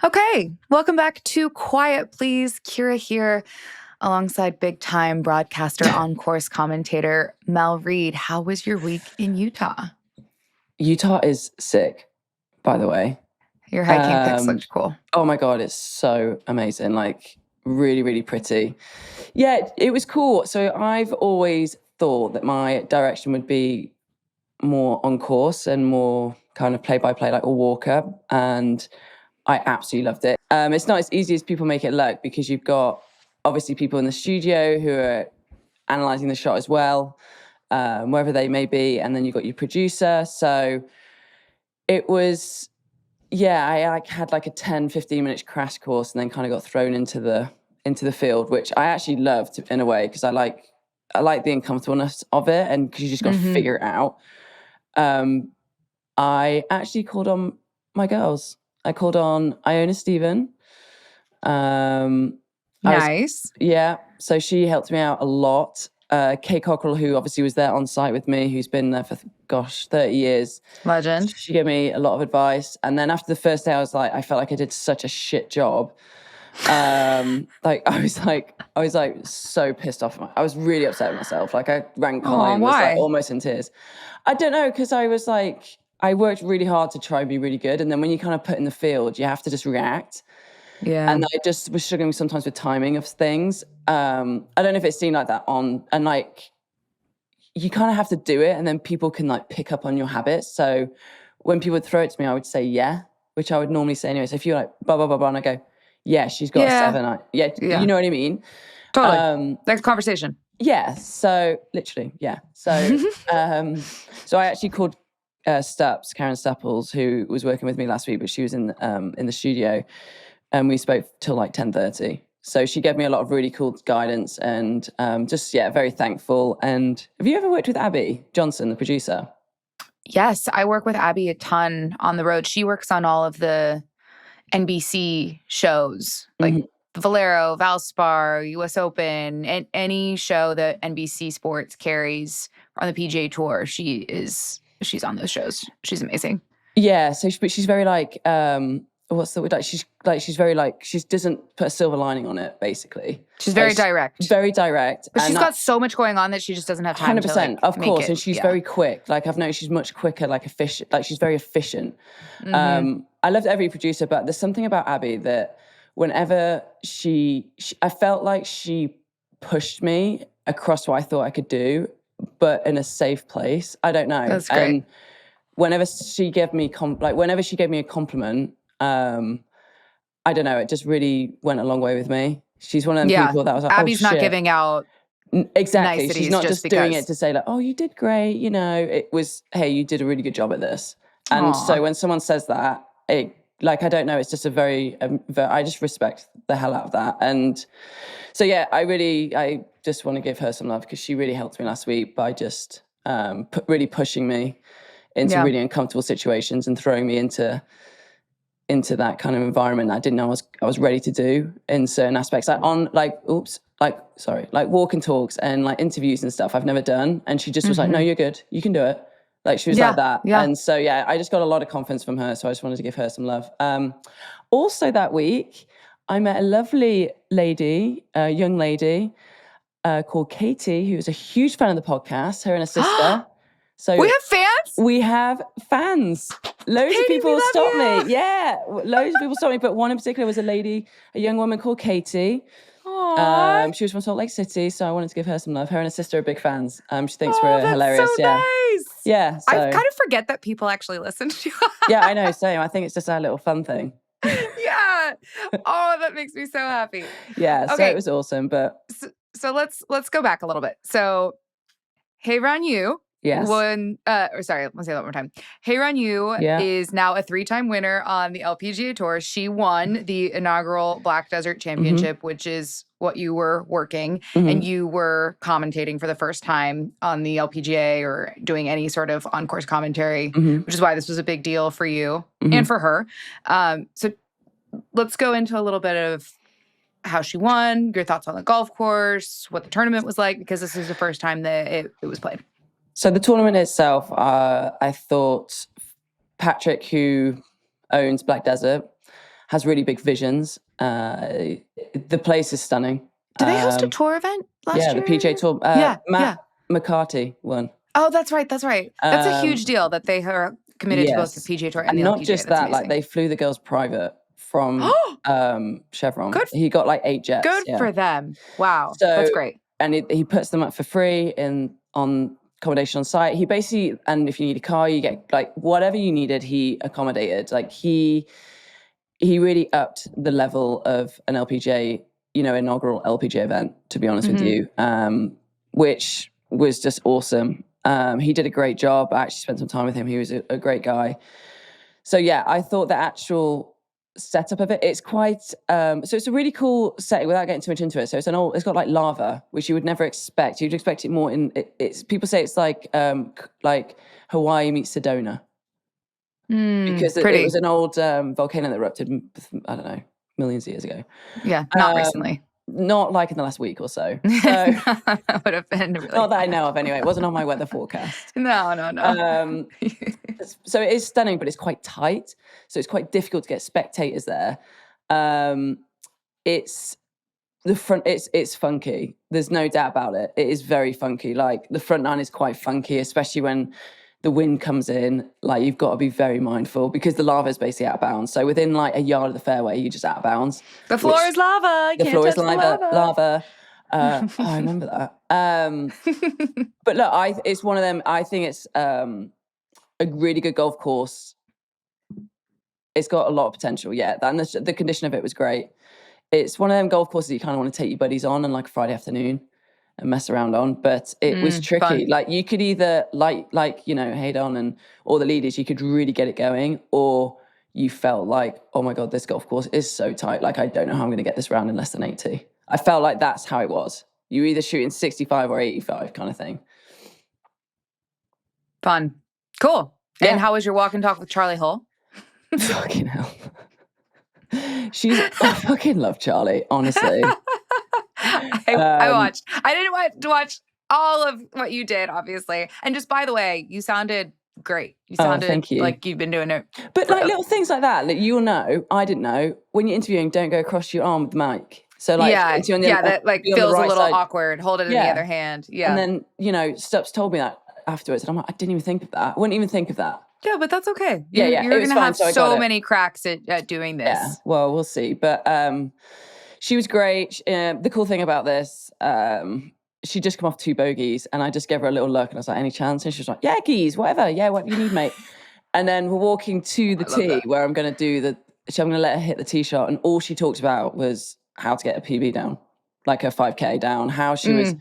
Okay, welcome back to Quiet Please. Kira here alongside big-time broadcaster, on-course commentator Mel Reid. How was your week in Utah? Utah is sick, by the way. Your hiking pics looked cool. Oh my God, it's so amazing. Like really, really pretty. Yeah, it was cool. So I've always thought that my direction would be more on course and more kind of play-by-play, like a walker. And I absolutely loved it. It's not as easy as people make it look because you've got obviously people in the studio who are analyzing the shot as well, wherever they may be. And then you've got your producer. So it was, yeah, I had like a 10, 15 minute crash course and then kind of got thrown into the field, which I actually loved in a way because I like the uncomfortableness of it and because you just got to figure it out. I actually called on my girls. I called on Iona Stephen. Nice. So she helped me out a lot. Kate Cockrell, who obviously was there on site with me, who's been there for, 30 years. Legend. She gave me a lot of advice. And then after the first day, I felt like I did such a shit job. I was so pissed off. I was really upset with myself. Like I ran Colin, was like almost in tears. I don't know, because I was like, I worked really hard to try and be really good. And then when you kind of put in the field, you have to just react. Yeah. And I just was struggling sometimes with timing of things. I don't know if it seemed like that and like, you kind of have to do it and then people can like pick up on your habits. So when people would throw it to me, I would say, yeah, which I would normally say anyway. So if you're like, blah, blah, blah, blah, and I go, yeah, she's got a 7. Yeah, you know what I mean? Totally. Next conversation. Yeah. So literally, yeah. So, so I actually called Karen Stupples, who was working with me last week, but she was in the studio. And we spoke till like 10:30. So she gave me a lot of really cool guidance and very thankful. And have you ever worked with Abby Johnson, the producer? Yes, I work with Abby a ton on the road. She works on all of the NBC shows, like Valero, Valspar, US Open, and any show that NBC Sports carries on the PGA Tour. She's on those shows. She's amazing. Yeah, so she's very like what's the word? She's very like she doesn't put a silver lining on it. Basically, she's very direct. Very direct. But she's got so much going on that she just doesn't have time. 100%, of course, and she's very quick. Like I've noticed, she's much quicker. Like efficient. Like she's very efficient. I loved every producer, but there's something about Abby that whenever I felt like she pushed me across what I thought I could do, but in a safe place. I don't know. That's great. And whenever she gave me a compliment. I don't know, it just really went a long way with me. She's one of them people that was like, Abby's not giving out exactly. niceties. She's not just doing it to say like, oh, you did great. You know, it was, hey, you did a really good job at this. And so when someone says that, I don't know, it's just I just respect the hell out of that. And so, yeah, I just want to give her some love because she really helped me last week by just really pushing me into really uncomfortable situations and throwing me into that kind of environment that I didn't know I was ready to do in certain aspects. Like walk and talks and like interviews and stuff I've never done. And she just was like, no, you're good. You can do it. Like she was like that. Yeah. And so, yeah, I just got a lot of confidence from her. So I just wanted to give her some love. Also that week, I met a lovely lady, a young lady called Katie, who was a huge fan of the podcast, her and her sister. So we have fans? We have fans. Loads of people stopped me. Yeah, loads of people stopped me. But one in particular was a young woman called Katie. She was from Salt Lake City, so I wanted to give her some love. Her and her sister are big fans. She thinks we're hilarious. So nice. Yeah. So. I kind of forget that people actually listen to you. Yeah, I know, same. I think it's just our little fun thing. Yeah. Oh, that makes me so happy. Yeah, okay. So it was awesome. But so let's go back a little bit. So Hey Ron Yu. Yes. Let's say that one more time. Heyran Yu is now a 3-time winner on the LPGA Tour. She won the inaugural Black Desert Championship, which is what you were working, and you were commentating for the first time on the LPGA or doing any sort of on-course commentary, which is why this was a big deal for you and for her. So let's go into a little bit of how she won, your thoughts on the golf course, what the tournament was like, because this is the first time that it was played. So the tournament itself, I thought Patrick, who owns Black Desert, has really big visions. The place is stunning. Did they host a tour event last year? Yeah, the PGA Tour. Matt McCarty won. Oh, that's right. That's a huge deal that they are committed to both the PGA Tour and the LPGA. Not just that, like they flew the girls private from Chevron. He got like 8 jets. Good for them. Wow, so, that's great. And he puts them up for free on accommodation on site. He basically, and if you need a car, you get like whatever you needed, he accommodated. Like he really upped the level of an LPGA, inaugural LPGA event, to be honest with you, which was just awesome. He did a great job. I actually spent some time with him. He was a great guy. So yeah, I thought the actual setup of it, it's quite, so it's a really cool setting without getting too much into it. So it's got like lava, which you would never expect. You'd expect it more it's people say it's like Hawaii meets Sedona. Because it was an old volcano that erupted, I don't know, millions of years ago. Yeah, not recently. Not like in the last week or so. So that would have been really not that I know of anyway. It wasn't on my weather forecast. No. So it is stunning, but it's quite tight. So it's quite difficult to get spectators there. It's the front. It's funky. There's no doubt about it. It is very funky. Like the front nine is quite funky, especially when the wind comes in. Like you've got to be very mindful because the lava is basically out of bounds. So within like a yard of the fairway, you're just out of bounds. The floor is lava. The floor is lava. I remember that. But look, it's one of them. I think it's a really good golf course. It's got a lot of potential. Yeah, and the condition of it was great. It's one of them golf courses that you kind of want to take your buddies on like a Friday afternoon and mess around on, but it was tricky. Fun. Like you could either Haydon or the leaders, you could really get it going, or you felt like, oh my God, this golf course is so tight. Like I don't know how I'm going to get this round in less than 80. I felt like that's how it was. You either shooting 65 or 85 kind of thing. Fun. Cool. Yeah. And how was your walk and talk with Charlie Hull? Fucking hell. I fucking love Charlie, honestly. I watched. I didn't watch all of what you did, obviously. And just by the way, you sounded great. You sounded like you've been doing it. But like little things like that, like you'll know, I didn't know. When you're interviewing, don't go across your arm with the mic. So like, that like feels a little awkward. Hold it in the other hand. Yeah. And then, Stubbs told me that afterwards, and I'm like, I didn't even think of that. I wouldn't even think of that. Yeah, but that's okay. You're going to have so many cracks at doing this. Yeah, well, we'll see. But she was great. The cool thing about this, she just come off 2 bogeys, and I just gave her a little look, and I was like, any chance? And she was like, yeah, geez, whatever. Yeah, what you need, mate. And then we're walking to the tee where I'm going to I'm going to let her hit the tee shot, and all she talked about was how to get a PB down, like her 5K down, how she was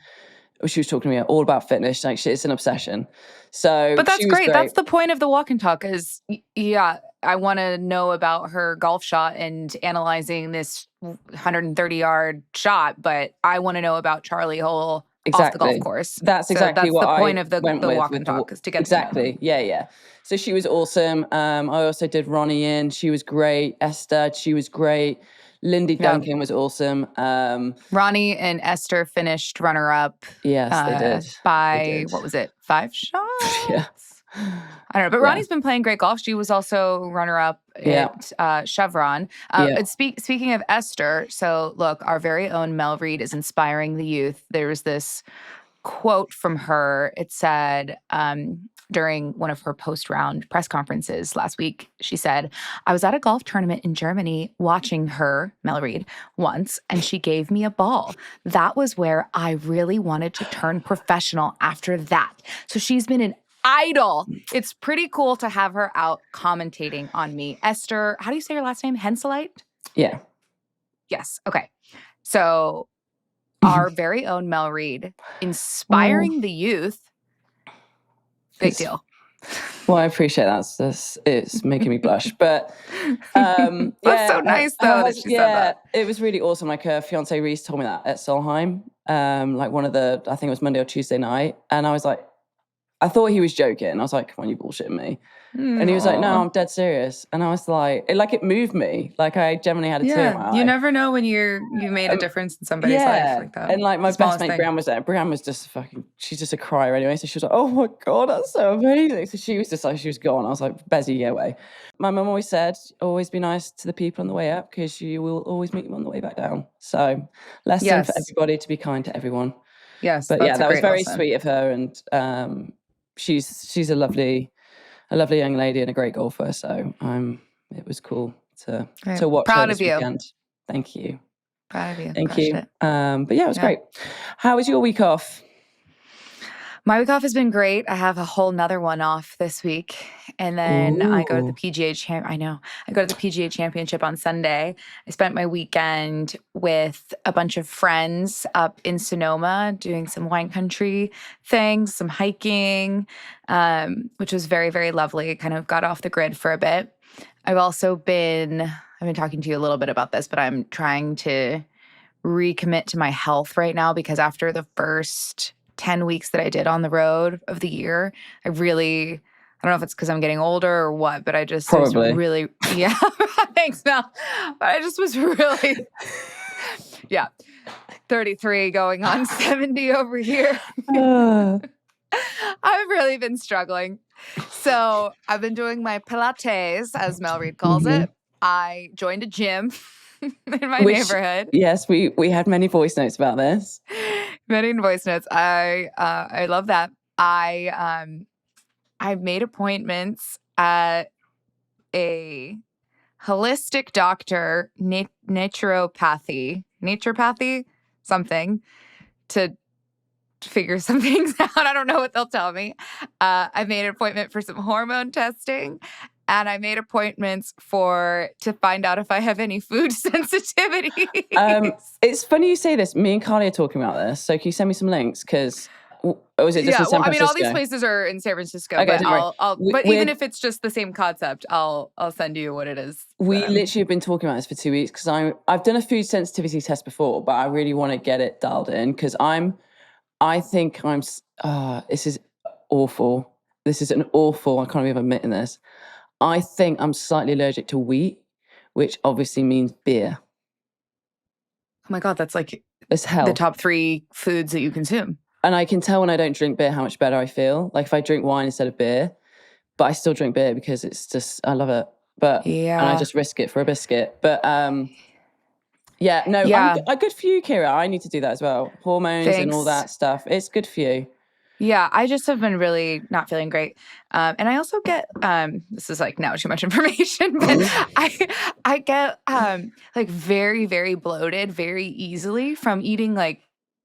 talking to me all about fitness. Like, it's an obsession. So, but that's great. That's the point of the walk and talk is, I want to know about her golf shot and analyzing this 130-yard shot, but I want to know about Charlie Hull off the golf course. That's exactly what the point of the walk and talk is to get exactly. Yeah. So she was awesome. I also did Ronnie in. She was great. Esther, she was great. Lindy Duncan was awesome. Ronnie and Esther finished runner-up. Yes, they did. By, what was it, 5 shots? Yeah. I don't know, but Ronnie's been playing great golf. She was also runner-up at Chevron. Speaking of Esther, so look, our very own Mel Reid is inspiring the youth. There was this quote from her. It said, during one of her post-round press conferences last week, she said, I was at a golf tournament in Germany watching her, Mel Reid, once, and she gave me a ball. That was where I really wanted to turn professional after that. So she's been an idol. It's pretty cool to have her out commentating on me. Esther, how do you say your last name? Henselite? Yeah. Yes. Okay. So our very own Mel Reid, inspiring the youth. Big deal. Well, I appreciate that. It's making me blush. But that's so nice, though, that she said that. It was really awesome. Like her fiance Reese told me that at Solheim, like I think it was Monday or Tuesday night. And I was like, I thought he was joking. I was like, come on, you bullshitting me. And he was like, no, I'm dead serious. And I was like, it moved me. Like I genuinely had a tear in my eye. You never know when you made a difference in somebody's life like that. And like my best mate, Brianne, was there. Brianne was just she's just a crier anyway. So she was like, oh my God, that's so amazing. So she was just like, she was gone. I was like, Bezzy, get away. My mum always said, always be nice to the people on the way up because you will always meet them on the way back down. So lesson for everybody to be kind to everyone. Yes. But yeah, that was very sweet of her. And she's a lovely young lady and a great golfer. So it was cool to watch her this weekend. Thank you. Proud of you. Thank you. But yeah, it was great. How was your week off? My week off has been great. I have a whole nother one off this week. And then I go to the PGA I go to the PGA Championship on Sunday. I spent my weekend with a bunch of friends up in Sonoma doing some wine country things, some hiking, which was very, very lovely. Kind of got off the grid for a bit. I've been talking to you a little bit about this, but I'm trying to recommit to my health right now because after the first 10 weeks that I did on the road of the year, I don't know if it's because I'm getting older or what, but I just was really, thanks, Mel. But I just was really, 33 going on 70 over here. I've really been struggling. So I've been doing my Pilates, as Mel Reid calls it. I joined a gym in my neighborhood. Yes, we had many voice notes about this. Many voice notes. I love that. I made appointments at a holistic doctor, naturopathy, something, to figure some things out. I don't know what they'll tell me. I made an appointment for some hormone testing. And I made appointments to find out if I have any food sensitivities. It's funny you say this. Me and Carly are talking about this. So can you send me some links? Because, is it just in San Francisco? All these places are in San Francisco. Okay, but even if it's just the same concept, I'll send you what it is. We literally have been talking about this for 2 weeks because I've done a food sensitivity test before, but I really want to get it dialed in because this is awful. This is an awful, I can't even admit this. I think I'm slightly allergic to wheat, which obviously means beer. Oh my God, that's like hell. The top 3 foods that you consume. And I can tell when I don't drink beer how much better I feel. Like if I drink wine instead of beer, but I still drink beer because it's just, I love it. But and I just risk it for a biscuit. But good for you, Kira. I need to do that as well. Hormones and all that stuff. It's good for you. Yeah, I just have been really not feeling great. And I also get, this is like now too much information, but I get like very, very bloated very easily from eating like,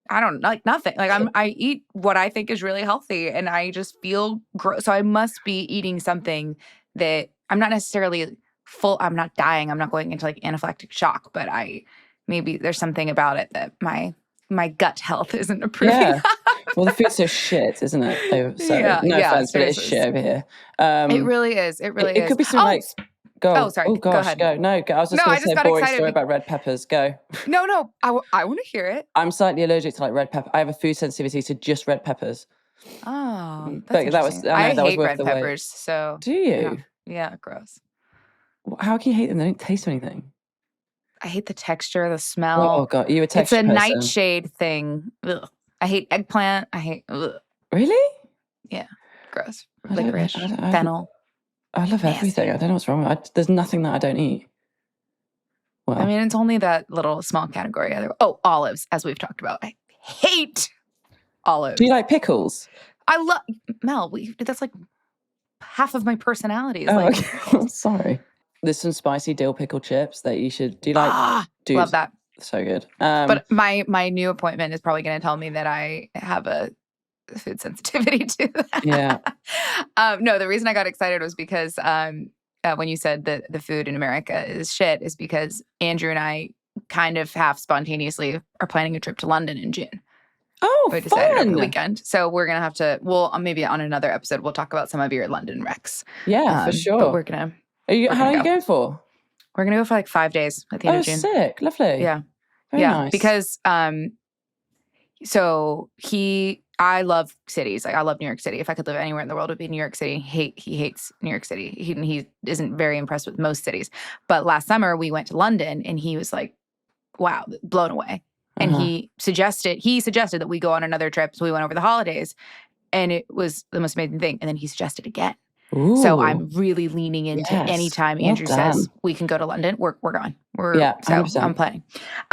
I don't know, like nothing. Like I eat what I think is really healthy and I just feel gross. So I must be eating something that I'm not necessarily I'm not dying. I'm not going into like anaphylactic shock, but maybe there's something about it that my gut health isn't approving. Yeah. Well, the food's so shit, isn't it? So, no offense, but it's shit over here. It really is. It really is. It could be something like... Go. Oh, sorry. Oh, gosh, go ahead. Go. No, I was just going to say a boring story about red peppers. Go. No. I want to hear it. I'm slightly allergic to like red pepper. I have a food sensitivity to just red peppers. Oh, that's interesting. I hate red peppers, so... Do you? Yeah, gross. How can you hate them? They don't taste anything. I hate the texture, the smell. Oh, God. You a texture person? It's a nightshade thing. Ugh. I hate eggplant. Ugh. Really? Yeah. Gross. Licorice. Fennel. I love everything. I don't know what's wrong with it. There's nothing that I don't eat. Well, I mean, it's only that little small category. Olives, as we've talked about. I hate olives. Do you like pickles? I love... Mel, that's like half of my personality. Okay. Sorry. There's some spicy dill pickle chips that you should... Do you like... Love that. So good. But my new appointment is probably going to tell me that I have a food sensitivity to that. Yeah. No, the reason I got excited was because when you said that the food in America is shit is because Andrew and I kind of half spontaneously are planning a trip to London in June. Oh, we decided over the weekend. So we're going to have to... Well, maybe on another episode, we'll talk about some of your London recs. Yeah, for sure. But we're going to... How long are you going for? We're going to go for like 5 days at the end of June. Oh, sick. Lovely. Yeah. Very nice. Because so he I love cities. Like, I love New York City. If I could live anywhere in the world, it would be New York City. He hates New York City. He isn't very impressed with most cities. But last summer we went to London, and he was like, wow, blown away. And he suggested that we go on another trip. So we went over the holidays, and it was the most amazing thing. And then he suggested again. Ooh. So I'm really leaning into anytime Andrew says we can go to London, we're going. I'm planning.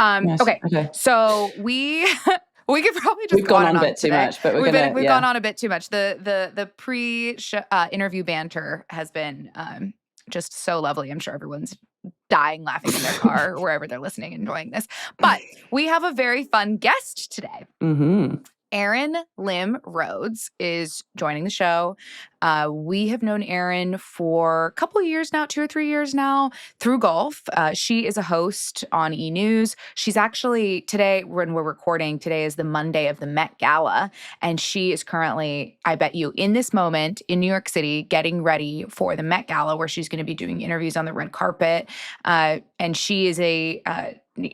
Okay. So we could probably just we've gone on a bit too much, but we've gone on a bit too much. The pre-interview banter has been just so lovely. I'm sure everyone's dying laughing in their car or wherever they're listening, enjoying this. But we have a very fun guest today. Mm-hmm. Erin Lim Rhodes is joining the show. We have known Erin for a couple of years now, 2 or 3 years now, through golf. She is a host on E! News. She's actually, today, when we're recording, today is the Monday of the Met Gala, and she is currently, I bet you, in this moment in New York City, getting ready for the Met Gala, where she's going to be doing interviews on the red carpet. And she is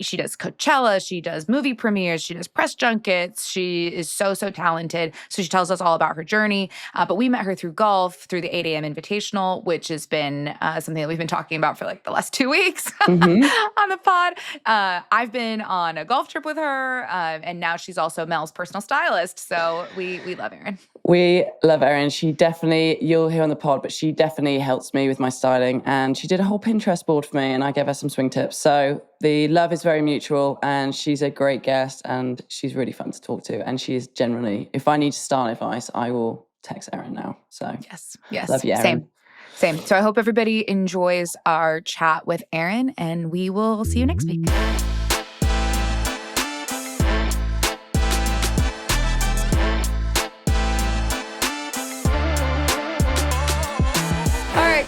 she does Coachella, she does movie premieres, she does press junkets. She is so talented. So she tells us all about her journey. But we met her through golf, through the 8 a.m. Invitational, which has been something that we've been talking about for like the last 2 weeks on the pod. I've been on a golf trip with her, and now she's also Mel's personal stylist. So we love Erin. We love Erin. She definitely, you'll hear on the pod, but she definitely helps me with my styling. And she did a whole Pinterest board for me, and I gave her some swing tips. So the love is very mutual, and she's a great guest, and she's really fun to talk to. And she's generally, if I need style advice, I will text Erin now. So yes, love you, Erin. Same. So I hope everybody enjoys our chat with Erin, and we will see you next week.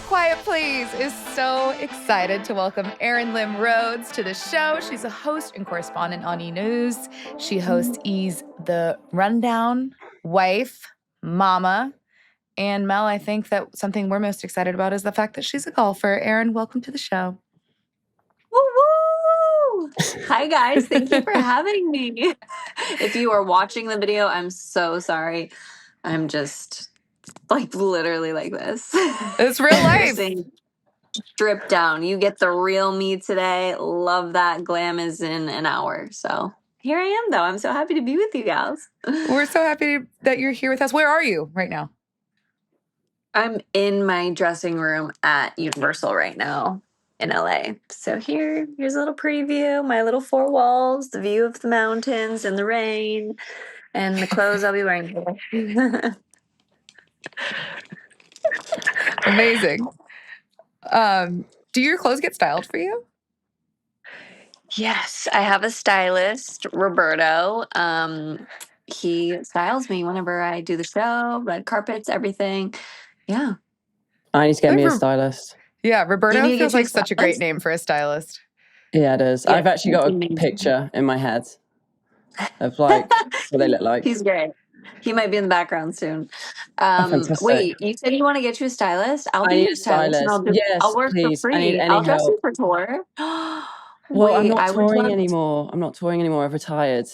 Quiet Please is so excited to welcome Erin Lim Rhodes to the show. She's a host and correspondent on E! News. She hosts E's The Rundown, wife, mama, and Mel. I think that something we're most excited about is the fact that she's a golfer. Erin, welcome to the show. Woo-woo! Hi, guys. Thank you for having me. If you are watching the video, I'm so sorry. I'm just like literally like this. It's real life. Strip down. You get the real me today. Love that. Glam is in an hour. So here I am, though. I'm so happy to be with you guys. We're so happy that you're here with us. Where are you right now? I'm in my dressing room at Universal right now in LA. So here's a little preview. My little 4 walls, the view of the mountains and the rain, and the clothes I'll be wearing today. Amazing. Do your clothes get styled for you? Yes, I have a stylist, Roberto. He styles me whenever I do the show, red carpets, everything. Yeah. I need to get me a stylist. Yeah, Roberto feels like such a great name for a stylist. Yeah, it is. Yeah, I've actually got a picture in my head of like what they look like. He's great. He might be in the background soon. Fantastic. Wait, you said you want to get you a stylist? I'll be your stylist. And I'll work please. for free. I need any I'll dress help. you for tour. Well, I'm not touring anymore. I've retired.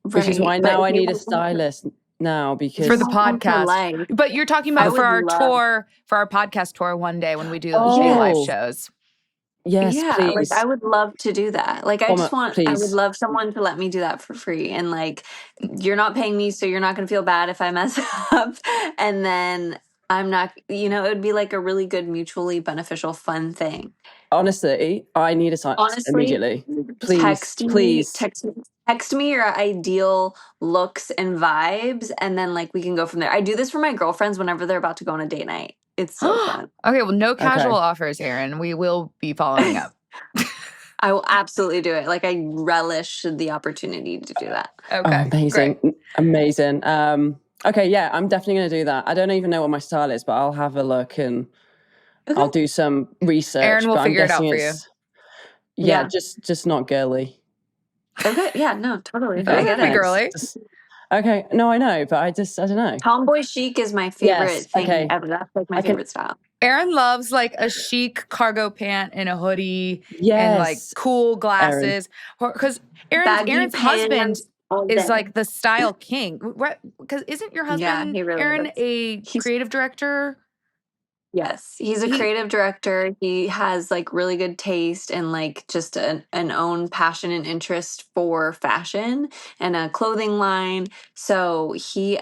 Which is why now I need a stylist now, because for the podcast. But you're talking about for our podcast tour one day when we do live shows. Yes, please. Like I would love to do that. Like I would love someone to let me do that for free. And like, you're not paying me, so you're not going to feel bad if I mess up. And then I'm not, it would be like a really good, mutually beneficial, fun thing. Honestly, I need a stylist immediately. Please. Text me your ideal looks and vibes, and then like we can go from there. I do this for my girlfriends whenever they're about to go on a date night. It's so fun. Okay, well, no casual offers, Erin. We will be following up. I will absolutely do it. Like I relish the opportunity to do that. Okay, amazing, great. Amazing. Okay, yeah, I'm definitely going to do that. I don't even know what my style is, but I'll have a look and I'll do some research. Erin will figure it out for you. Yeah, just not girly. Okay, yeah, no, totally. I get it. Girly. Okay, no, I know, but I don't know. Tomboy chic is my favorite thing ever. That's like my favorite style. Erin loves like a chic cargo pant and a hoodie and like cool glasses. Because Erin's husband is like the style king. Because isn't your husband, he really Erin, is. a creative director? Yes, he's a creative director. He has like really good taste and like just an own passion and interest for fashion and a clothing line. So he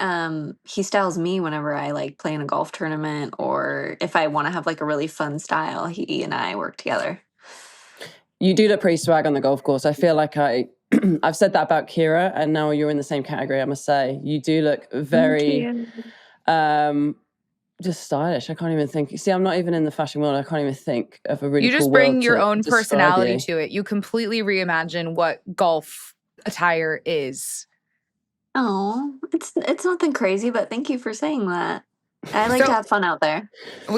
styles me whenever I like play in a golf tournament, or if I want to have like a really fun style, he and I work together. You do look pretty swag on the golf course. I feel like I've said that about Kira, and now you're in the same category, I must say. You do look very just stylish. I can't even think. See, I'm not even in the fashion world. I can't even think of a really cool word. You just bring your own describe personality you. to it. You completely reimagine what golf attire is. Oh, it's nothing crazy, but thank you for saying that. I like to have fun out there. So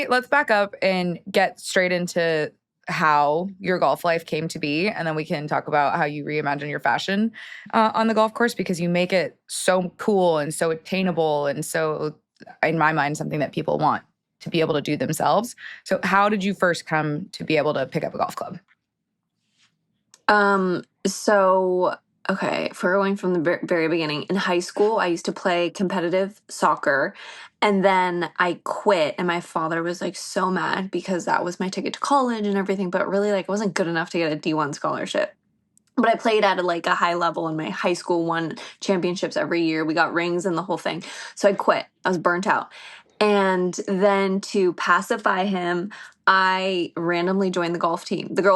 let's back up and get straight into how your golf life came to be, and then we can talk about how you reimagine your fashion on the golf course, because you make it so cool and so attainable and so, in my mind, something that people want to be able to do themselves. So how did you first come to be able to pick up a golf club? Okay, if we're going from the very beginning, in high school, I used to play competitive soccer, and then I quit, and my father was like so mad because that was my ticket to college and everything, but really like I wasn't good enough to get a D1 scholarship. But I played at a high level, and my high school won championships every year. We got rings and the whole thing. So I quit. I was burnt out. And then to pacify him, I randomly joined the girls'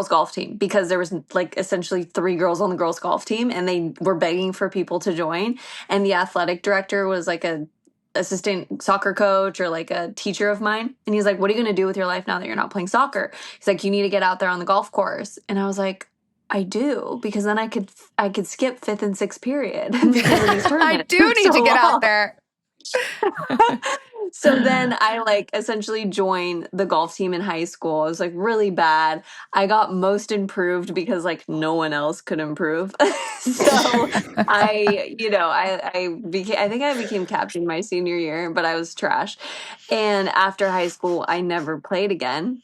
golf team, because there was like essentially 3 girls on the girls' golf team, and they were begging for people to join. And the athletic director was like a assistant soccer coach or like a teacher of mine. And he's like, "What are you going to do with your life now that you're not playing soccer?" He's like, "You need to get out there on the golf course." And I was like, I do, because then I could skip 5th and 6th period because of these tournaments. I do need to get out there. So then I essentially joined the golf team in high school. It was like really bad. I got most improved because no one else could improve. So I think I became captain my senior year, but I was trash. And after high school, I never played again.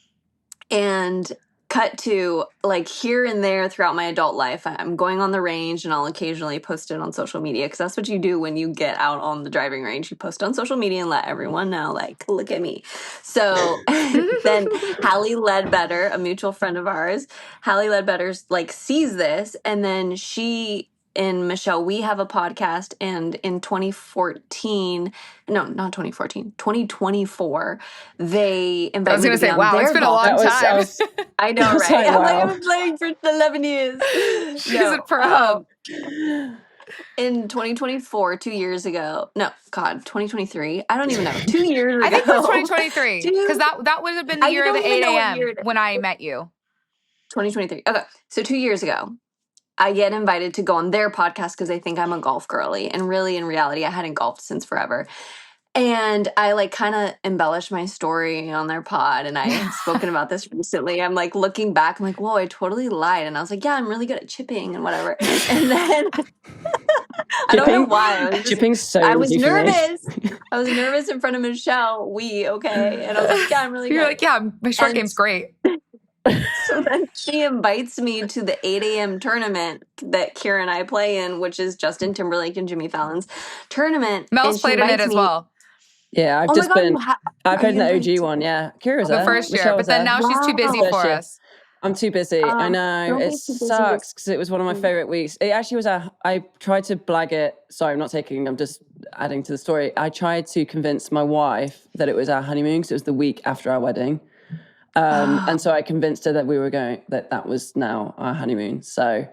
And cut to here and there throughout my adult life, I'm going on the range, and I'll occasionally post it on social media, because that's what you do when you get out on the driving range. You post on social media and let everyone know, look at me. So then Hallie Ledbetter, a mutual friend of ours, Hallie Ledbetter sees this, and then she and Michelle, we have a podcast, and in 2014, no, not 2014, 2024, they invited me to be on their podcast. I was going to say, wow, it's been a long time. I know, right? I've been playing for 11 years. She's a pro. In 2024, 2 years ago. No, God, 2023. I don't even know. 2 years ago. I think it was 2023. Because that would have been the year of the 8 a.m. when I met you. 2023. Okay. So 2 years ago, I get invited to go on their podcast because they think I'm a golf girly. And really, in reality, I hadn't golfed since forever. And I kind of embellished my story on their pod, and I had spoken about this recently. I'm looking back, I'm like, whoa, I totally lied. And I was like, yeah, I'm really good at chipping and whatever. And then I don't know why. Chipping's so I was nervous. I was nervous in front of Michelle. Okay. And I was like, yeah, I'm really good. You're like, yeah, my short game's great. So then she invites me to the 8 a.m. tournament that Kira and I play in, which is Justin Timberlake and Jimmy Fallon's tournament. Mel's played in it as well. Yeah, I've played in the OG one. Yeah, Kira's the first year, but then now she's too busy for us. I'm too busy. I know, it sucks because it was one of my favorite weeks. It actually was I tried to blag it. Sorry, I'm just adding to the story. I tried to convince my wife that it was our honeymoon because it was the week after our wedding. And so I convinced her that we were going, that was now our honeymoon. So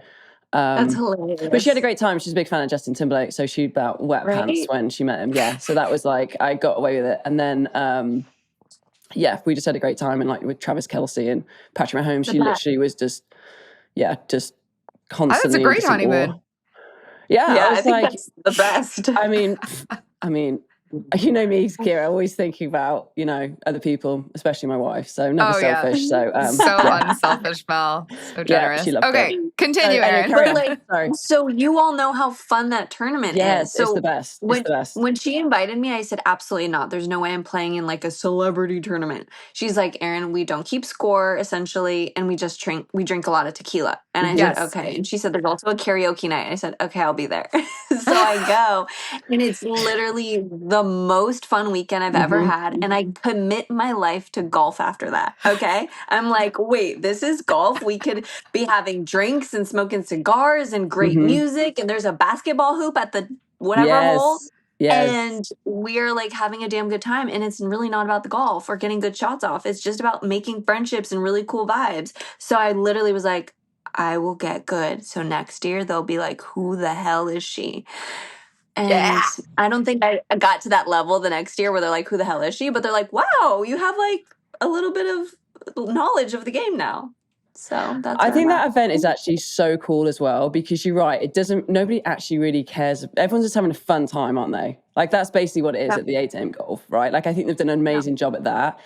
that's hilarious. But she had a great time. She's a big fan of Justin Timberlake, so she about wet pants when she met him. Yeah, so that was I got away with it. And then we just had a great time, and with Travis Kelce and Patrick Mahomes, she literally was just constantly. That's a great honeymoon. Yeah, I think that's the best. I mean, you know me, Kira, always thinking about, other people, especially my wife. So never selfish. Yeah. So unselfish, Mel. So generous. Yeah, she loved it. Continue, Anyway, Erin. carry on. Like, Sorry. so you all know how fun that tournament Yes, is. So it's the best. It's the best. When she invited me, I said, absolutely not. There's no way I'm playing in like a celebrity tournament. She's like, Erin, we don't keep score essentially, and we drink a lot of tequila. And I said, okay. And she said, there's also a karaoke night. I said, okay, I'll be there. So I go, and it's literally the most fun weekend I've ever had. And I commit my life to golf after that. Okay. I'm like, wait, this is golf. We could be having drinks and smoking cigars and great music. And there's a basketball hoop at the whatever hole. Yes. And we're like having a damn good time. And it's really not about the golf or getting good shots off. It's just about making friendships and really cool vibes. So I literally was like, I will get good. So next year they'll be like, who the hell is she? And I don't think I got to that level the next year where they're like, who the hell is she? But they're like, wow, you have like a little bit of knowledge of the game now. So that's I think that event is actually so cool as well, because you're right. Nobody actually really cares. Everyone's just having a fun time, aren't they? Like, that's basically what it is at the 8am golf, right? Like, I think they've done an amazing job at that.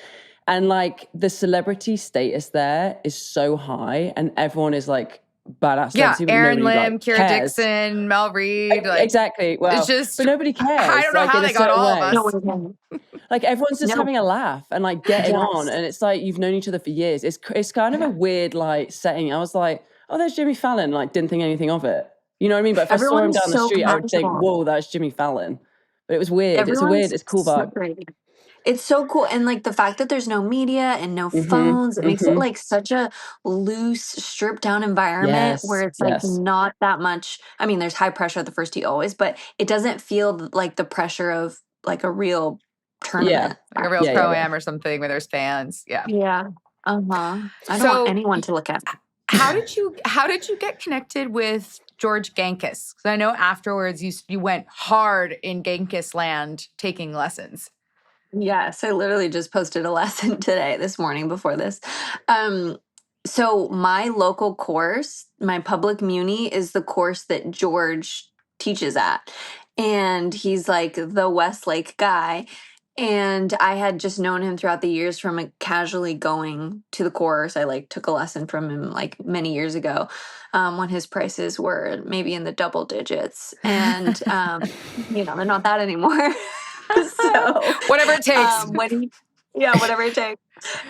And like, the celebrity status there is so high, and everyone is like badass. Yeah, Erin Lim, Kira, Dixon, Mel, Reid. Like, exactly. Well, it's just, but nobody cares. I don't know how they got all of us. Like, everyone's just having a laugh and like getting on, and it's like you've known each other for years. It's kind of a weird like setting. I was like, oh, there's Jimmy Fallon. Like, didn't think anything of it. You know what I mean? But if I saw him down the street, I would think, whoa, that's Jimmy Fallon. But it was weird. It's a cool vibe. It's so cool. And like the fact that there's no media and no phones, it makes it like such a loose, stripped down environment where it's like not that much. I mean, there's high pressure at the first tee always, but it doesn't feel like the pressure of like a real tournament. Like a real pro-am or something where there's fans. I don't want anyone to look at me. How did you get connected with George Gankas? Because I know afterwards you went hard in Gankas land taking lessons. Yes, I literally just posted a lesson this morning before this. So my local course, my public muni, is the course that George teaches at. And he's like the Westlake guy. And I had just known him throughout the years from casually going to the course. I like took a lesson from him like many years ago when his prices were maybe in the double digits. And, they're not that anymore. So whatever it takes. Whatever it takes.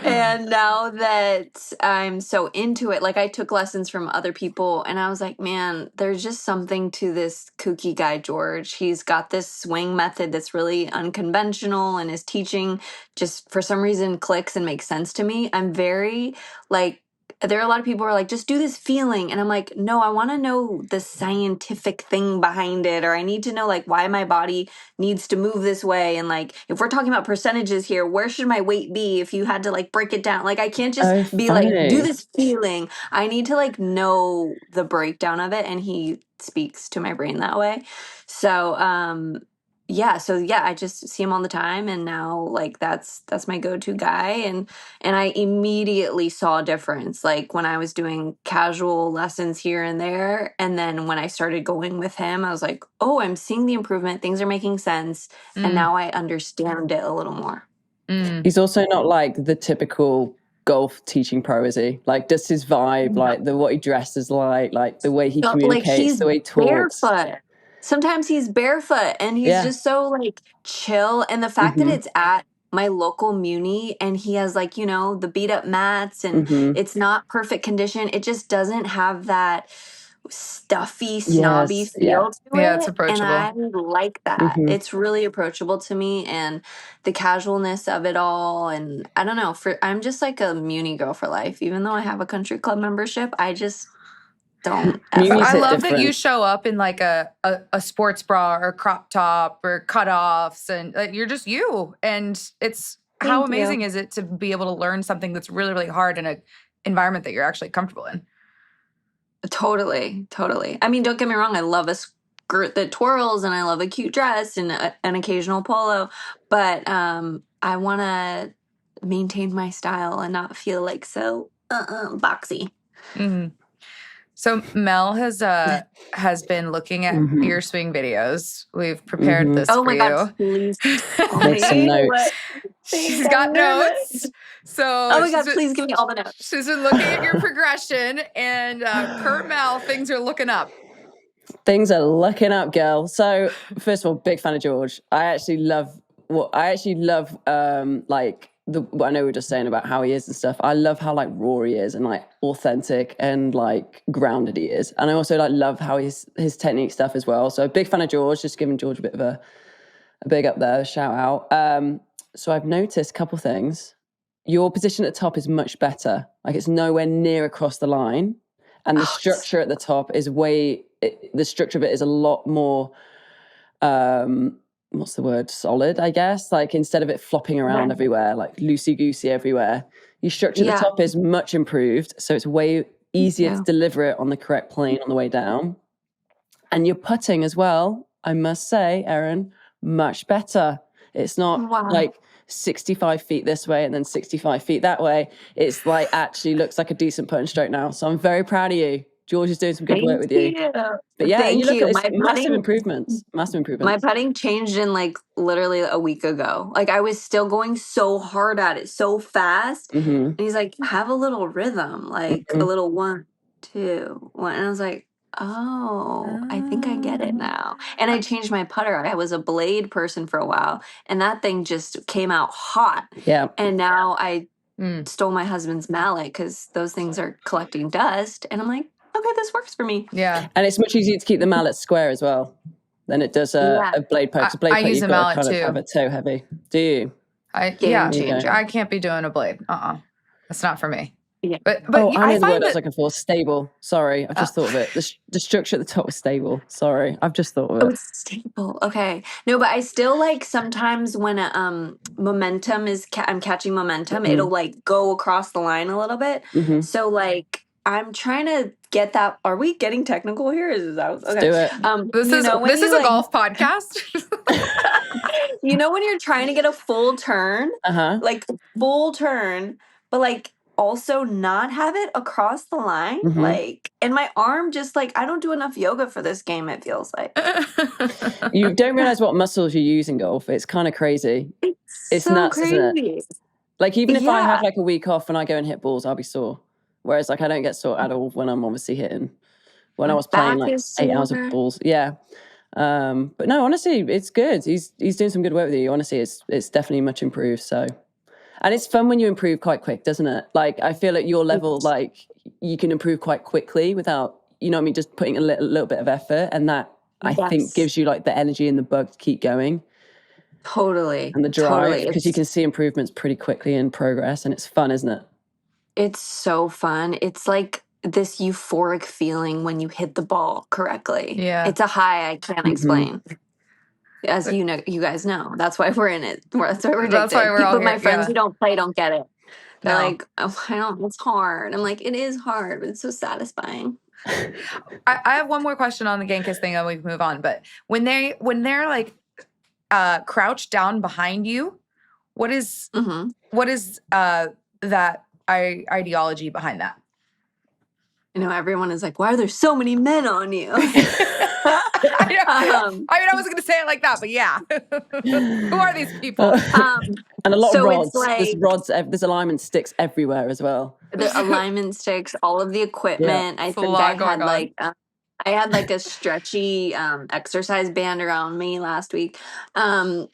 And now that I'm so into it, like I took lessons from other people and I was like, man, there's just something to this kooky guy, George. He's got this swing method that's really unconventional, and his teaching just for some reason clicks and makes sense to me. I'm very like, there are a lot of people who are like, just do this feeling. And I'm like, no, I want to know the scientific thing behind it. Or I need to know like why my body needs to move this way. And like, if we're talking about percentages here, where should my weight be if you had to like break it down? Like, I can't just be like, do this feeling. I need to like know the breakdown of it. And he speaks to my brain that way. So, I just see him all the time, and now like that's my go-to guy, and I immediately saw a difference like when I was doing casual lessons here and there, and then when I started going with him, I was like, oh, I'm seeing the improvement, things are making sense, and now I understand it a little more. He's also not like the typical golf teaching pro, is he? Like, just his vibe, like what he dresses like the way he communicates, the way he talks. Barefoot. Sometimes he's barefoot and he's just so like chill. And the fact that it's at my local muni and he has like, the beat up mats and it's not perfect condition. It just doesn't have that stuffy, snobby feel to it. Yeah, it's approachable. And I like that. It's really approachable to me, and the casualness of it all. And I don't know, I'm just like a muni girl for life. Even though I have a country club membership, I just don't. I love that you show up in like a sports bra or crop top or cutoffs, and like, you're just you. And it's how amazing is it to be able to learn something that's really, really hard in an environment that you're actually comfortable in. Totally. I mean, don't get me wrong. I love a skirt that twirls, and I love a cute dress and an occasional polo. But I want to maintain my style and not feel like so boxy. Mm-hmm. So Mel has been looking at your swing videos. We've prepared this for you. Oh my gosh, please. Make some notes. She's got notes. So oh my God, please give me all the notes. She's been looking at your progression, and per Mel, things are looking up. Things are looking up, girl. So first of all, big fan of George. I actually love like what I know we were just saying about how he is and stuff. I love how like raw he is and like authentic and like grounded he is. And I also like love how his technique stuff as well. So big fan of George, just giving George a bit of a big up there, shout out. So I've noticed a couple things. Your position at the top is much better. Like it's nowhere near across the line. And the structure at the top is the structure of it is a lot more, what's the word? Solid, I guess. Like instead of it flopping around everywhere, like loosey-goosey everywhere, your structure at the top is much improved. So it's way easier to deliver it on the correct plane on the way down. And your putting as well, I must say, Erin, much better. It's not like 65 feet this way and then 65 feet that way. It's like actually looks like a decent putting stroke now. So I'm very proud of you. George is doing some good work with you. But yeah, you look at massive improvements. My putting changed in like literally a week ago. Like I was still going so hard at it, so fast. And he's like, have a little rhythm, like a little 1, 2, 1. And I was like, oh, I think I get it now. And I changed my putter. I was a blade person for a while, and that thing just came out hot. Yeah. And now I stole my husband's mallet because those things are collecting dust. And I'm like, okay, this works for me. Yeah. And it's much easier to keep the mallet square as well than it does a blade poke. A blade poke, use a mallet kind too. Of have it toe heavy. Do you? Yeah. I can't be doing a blade. That's not for me. Yeah. But I know the word I was looking for. Stable. Sorry, I've just thought of it. The structure at the top was stable. Sorry, I've just thought of it. Oh, it's stable. Okay. No, but I still like sometimes when momentum is I'm catching momentum, it'll like go across the line a little bit. So like I'm trying to get that. Are we getting technical here? Is that okay? Let's do it. This is a golf podcast. You know when you're trying to get a full turn, like full turn, but like also not have it across the line, like, and my arm just like I don't do enough yoga for this game. It feels like you don't realize what muscles you use in golf. It's kind of crazy. It's so nuts, crazy. isn't it? Like even if I have like a week off and I go and hit balls, I'll be sore. Whereas like I don't get sore at all when I'm obviously hitting. When I was playing like 8 hours of balls, but no, honestly, it's good. He's doing some good work with you. Honestly, it's definitely much improved. So, and it's fun when you improve quite quick, doesn't it? Like I feel at your level, like you can improve quite quickly without, you know what I mean, just putting a little bit of effort, and that I think gives you like the energy and the bug to keep going. Totally. And the drive, because you can see improvements pretty quickly in progress, and it's fun, isn't it? It's so fun. It's like this euphoric feeling when you hit the ball correctly. Yeah. It's a high I can't explain. As you know, you guys know. That's why we're in it. That's why we're addicted. That's why we're all But my here, friends who don't play don't get it. They're No. like, oh, I don't, it's hard. I'm like, it is hard, but it's so satisfying. I have one more question on the Gankas thing, and we can move on. But when they're like crouched down behind you, what is that ideology behind that? You know, everyone is like, why are there so many men on you? I mean, I wasn't going to say it like that, but yeah. Who are these people? And a lot of rods. Like, there's alignment sticks everywhere as well. The alignment sticks, all of the equipment. I think I had like a stretchy exercise band around me last week. So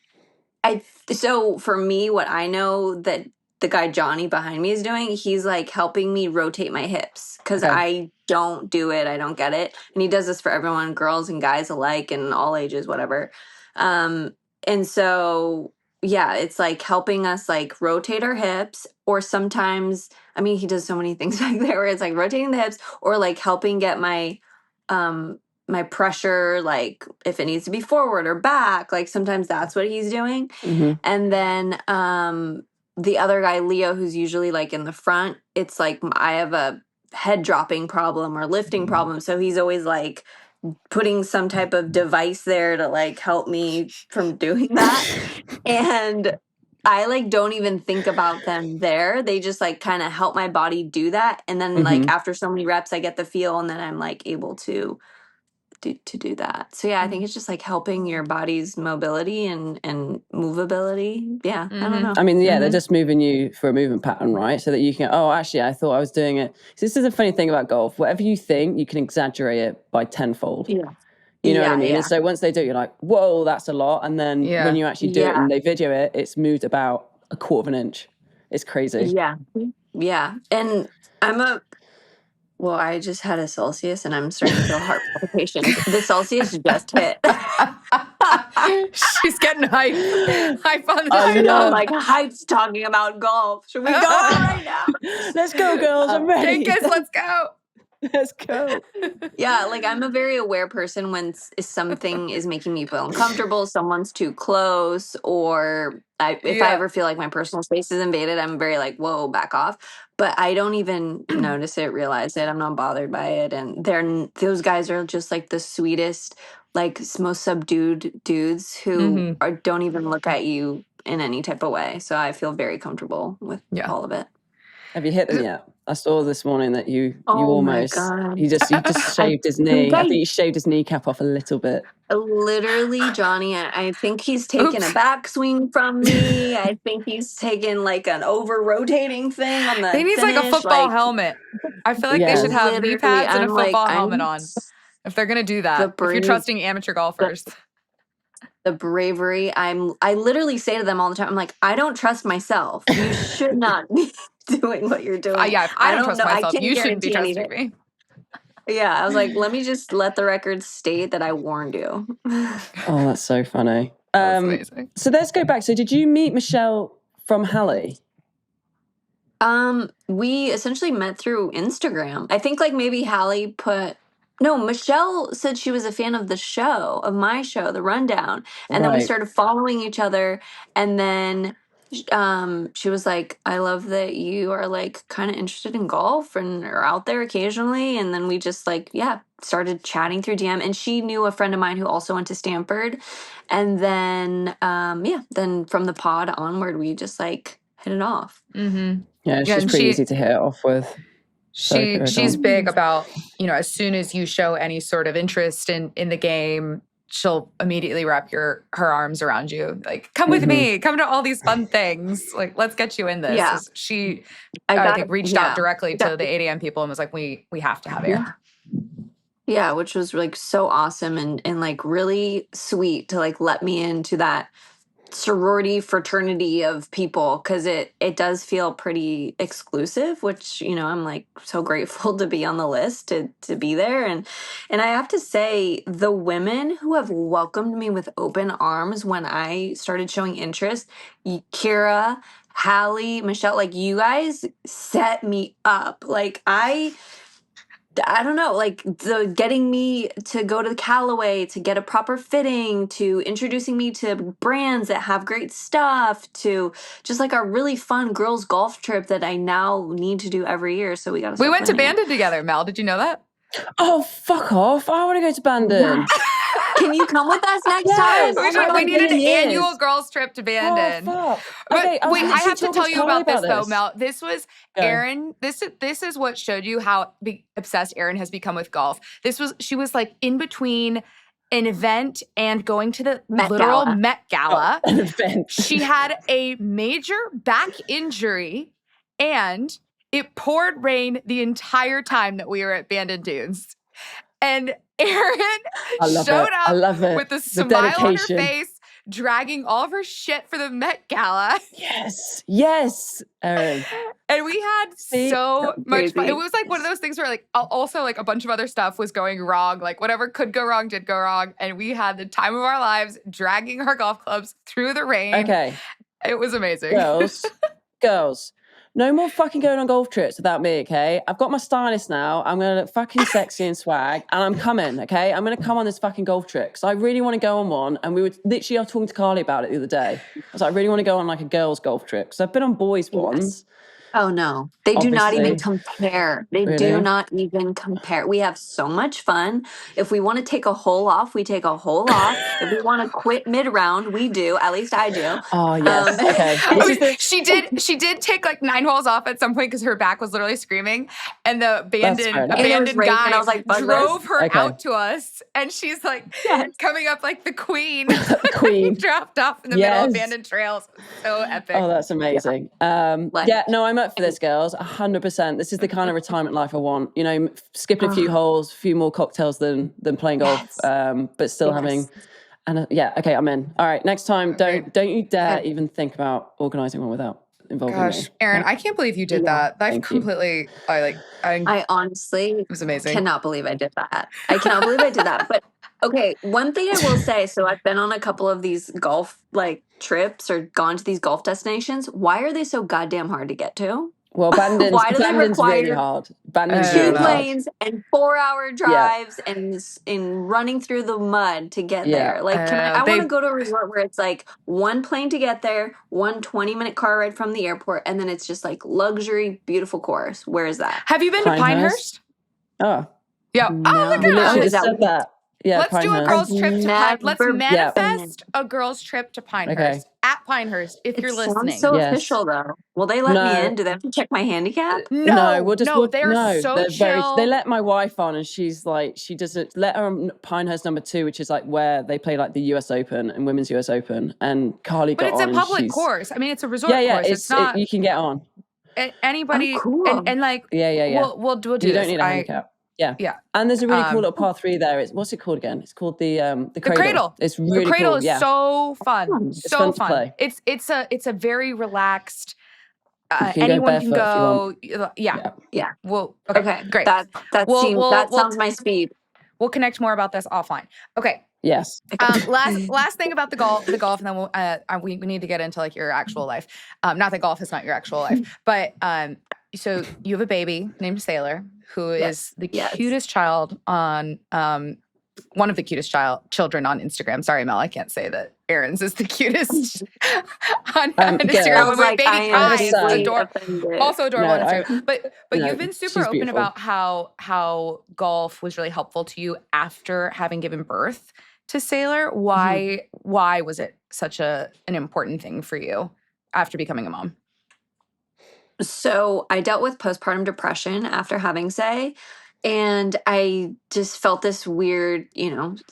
for me, what I know that the guy Johnny behind me is doing, he's like helping me rotate my hips because I don't do it. I don't get it. And he does this for everyone, girls and guys alike and all ages, whatever. And so, yeah, it's like helping us like rotate our hips, or sometimes, I mean, he does so many things back there where it's like rotating the hips or like helping get my pressure, like if it needs to be forward or back, like sometimes that's what he's doing. And then the other guy, Leo, who's usually like in the front, it's like I have a head dropping problem or lifting problem. So he's always like putting some type of device there to like help me from doing that. And I like don't even think about them there. They just like kind of help my body do that. And then like after so many reps, I get the feel, and then I'm like able to to do that. So yeah, I think it's just like helping your body's mobility and movability. Yeah, I don't know. I mean, yeah, they're just moving you for a movement pattern, right? So that you can, oh, actually, I thought I was doing it. So this is a funny thing about golf. Whatever you think, you can exaggerate it by tenfold. Yeah. You know what I mean? Yeah. And so once they do it, you're like, whoa, that's a lot. And then when you actually do it and they video it, it's moved about a quarter of an inch. It's crazy. Yeah. Yeah. And I just had a Celsius and I'm starting to feel heart palpitations. The Celsius just hit. She's getting hype. Hype on the I know, like hype's talking about golf. Should we go right now? Let's go, girls. I'm ready. Gankas, let's go. Let's go. Yeah, like I'm a very aware person when something is making me feel uncomfortable, someone's too close, or if I ever feel like my personal space is invaded, I'm very like, whoa, back off. But I don't even notice it, realize it. I'm not bothered by it. And those guys are just like the sweetest, like most subdued dudes who don't even look at you in any type of way. So I feel very comfortable with all of it. Have you hit them yet? I saw this morning that you almost. He just shaved his knee. I think he shaved his kneecap off a little bit. Literally, Johnny, I think he's taken a backswing from me. I think he's taken like an over-rotating thing on the He needs like a football helmet. I feel like they should have knee pads and a football helmet on. If they're going to do that, if you're trusting amateur golfers. The bravery. I literally say to them all the time, I'm like, I don't trust myself. You should not be doing what you're doing. Yeah, if I don't trust myself, you shouldn't be trusting me. Yeah, I was like, let me just let the record state that I warned you. Oh, that's so funny. That's amazing. So let's go back. So did you meet Michelle from Hallie? We essentially met through Instagram. I think like maybe Hallie Michelle said she was a fan of the show, of my show, The Rundown. And then we started following each other. And then she was like, I love that you are like kind of interested in golf and are out there occasionally. And then we just like, started chatting through DM. And she knew a friend of mine who also went to Stanford. And then, then from the pod onward, we just like hit it off. Mm-hmm. Yeah, she's pretty easy to hit it off with. She's big about, as soon as you show any sort of interest in the game, she'll immediately wrap her arms around you. Like, come with me, come to all these fun things. Like, let's get you in this. Yeah. She, I think, reached out directly to the 8 a.m. people and was like, we have to have Erin. Yeah, which was like so awesome and like really sweet to like let me into that sorority fraternity of people, because it does feel pretty exclusive, which I'm like so grateful to be on the list to be there. And I have to say, the women who have welcomed me with open arms when I started showing interest, Kira, Hallie, Michelle, like you guys set me up. Like I don't know, like getting me to go to Callaway to get a proper fitting, to introducing me to brands that have great stuff, to just like a really fun girls golf trip that I now need to do every year. So we went to Bandon together, Mel. Did you know that? Oh, fuck off. I want to go to Bandon. Yeah. Can you come with us next time? We need an annual girls trip to Bandon. Oh, but okay, wait, I have to tell you about this though, this. Mel. This was Erin. This is what showed you how obsessed Erin has become with golf. She was like in between an event and going to the Met Gala. An event. She had a major back injury and it poured rain the entire time that we were at Bandon Dunes. And Erin showed up with a smile on her face, dragging all of her shit for the Met Gala. Yes, Erin. And we had so much fun. It was like one of those things where like also like a bunch of other stuff was going wrong. Like whatever could go wrong did go wrong. And we had the time of our lives dragging our golf clubs through the rain. Okay. It was amazing. Girls. No more fucking going on golf trips without me, okay? I've got my stylist now. I'm going to look fucking sexy and swag, and I'm coming, okay? I'm going to come on this fucking golf trip because I really want to go on one. And I was talking to Carly about it the other day. I was like, I really want to go on like a girls' golf trip because I've been on boys' ones. Oh, no. They do not even compare. They do Really? not even compare. We have so much fun. If we want to take a hole off, we take a hole off. If we want to quit mid-round, we do. At least I do. Oh, yes. Okay. She did take like 9 holes off at some point because her back was literally screaming, and the abandoned guy and I was like, drove her out to us, and she's like coming up like the queen. Dropped off in the middle of abandoned trails. So epic. Oh, that's amazing. No, I'm up for this, girls. 100%. This is the kind of retirement life I want. You know, skipping a few holes, a few more cocktails than playing golf, but still having. And okay, I'm in. All right, next time, don't you dare even think about organizing one without involving me. Erin, I can't believe you did that. I've completely. I honestly it was amazing. Cannot believe I did that. I cannot believe I did that. But okay, one thing I will say, so I've been on a couple of these golf trips or gone to these golf destinations. Why are they so goddamn hard to get to? Well, Bandon's really hard. Bandon's 2 lanes and 4-hour drives and running through the mud to get there. Like, I want to go to a resort where it's like 1 plane to get there, 1 20-minute car ride from the airport, and then it's just like luxury, beautiful course. Where is that? Have you been to Pinehurst? Oh. Yeah. No. Oh my gosh. Just said that. Yeah, let's do a girls' trip to Pinehurst. Let's manifest a girls' trip to Pinehurst. At Pinehurst, if you're listening. Sounds so official, though. Will they let me in? Do they have to check my handicap? No, they're so chill. They let my wife on, and she's like, she doesn't let her on Pinehurst number 2, which is like where they play like the US Open and Women's US Open. And Carly got on. But it's a public course. I mean, it's a resort course. It's not. You can get on. Anybody. Cool. And like. Yeah. We'll do this. You don't need a handicap. Yeah. And there's a really cool little par 3 there. What's it called again? It's called the Cradle. It's really cool. The Cradle is so fun. It's so fun. To play. It's a very relaxed. Anyone can go. Yeah. Well, okay, great. That sounds my speed. We'll connect more about this offline. Okay. Yes. Last thing about the golf, and then we need to get into like your actual life. Not that golf is not your actual life, but so you have a baby named Sailor, who is the cutest child on one of the cutest children on Instagram. Sorry, Mel, I can't say that Erin's is the cutest on Instagram. Like, baby cries, also adorable on Instagram. But you've been super open about how golf was really helpful to you after having given birth to Sailor. Why was it such an important thing for you after becoming a mom? So I dealt with postpartum depression after having Say, and I just felt this weird,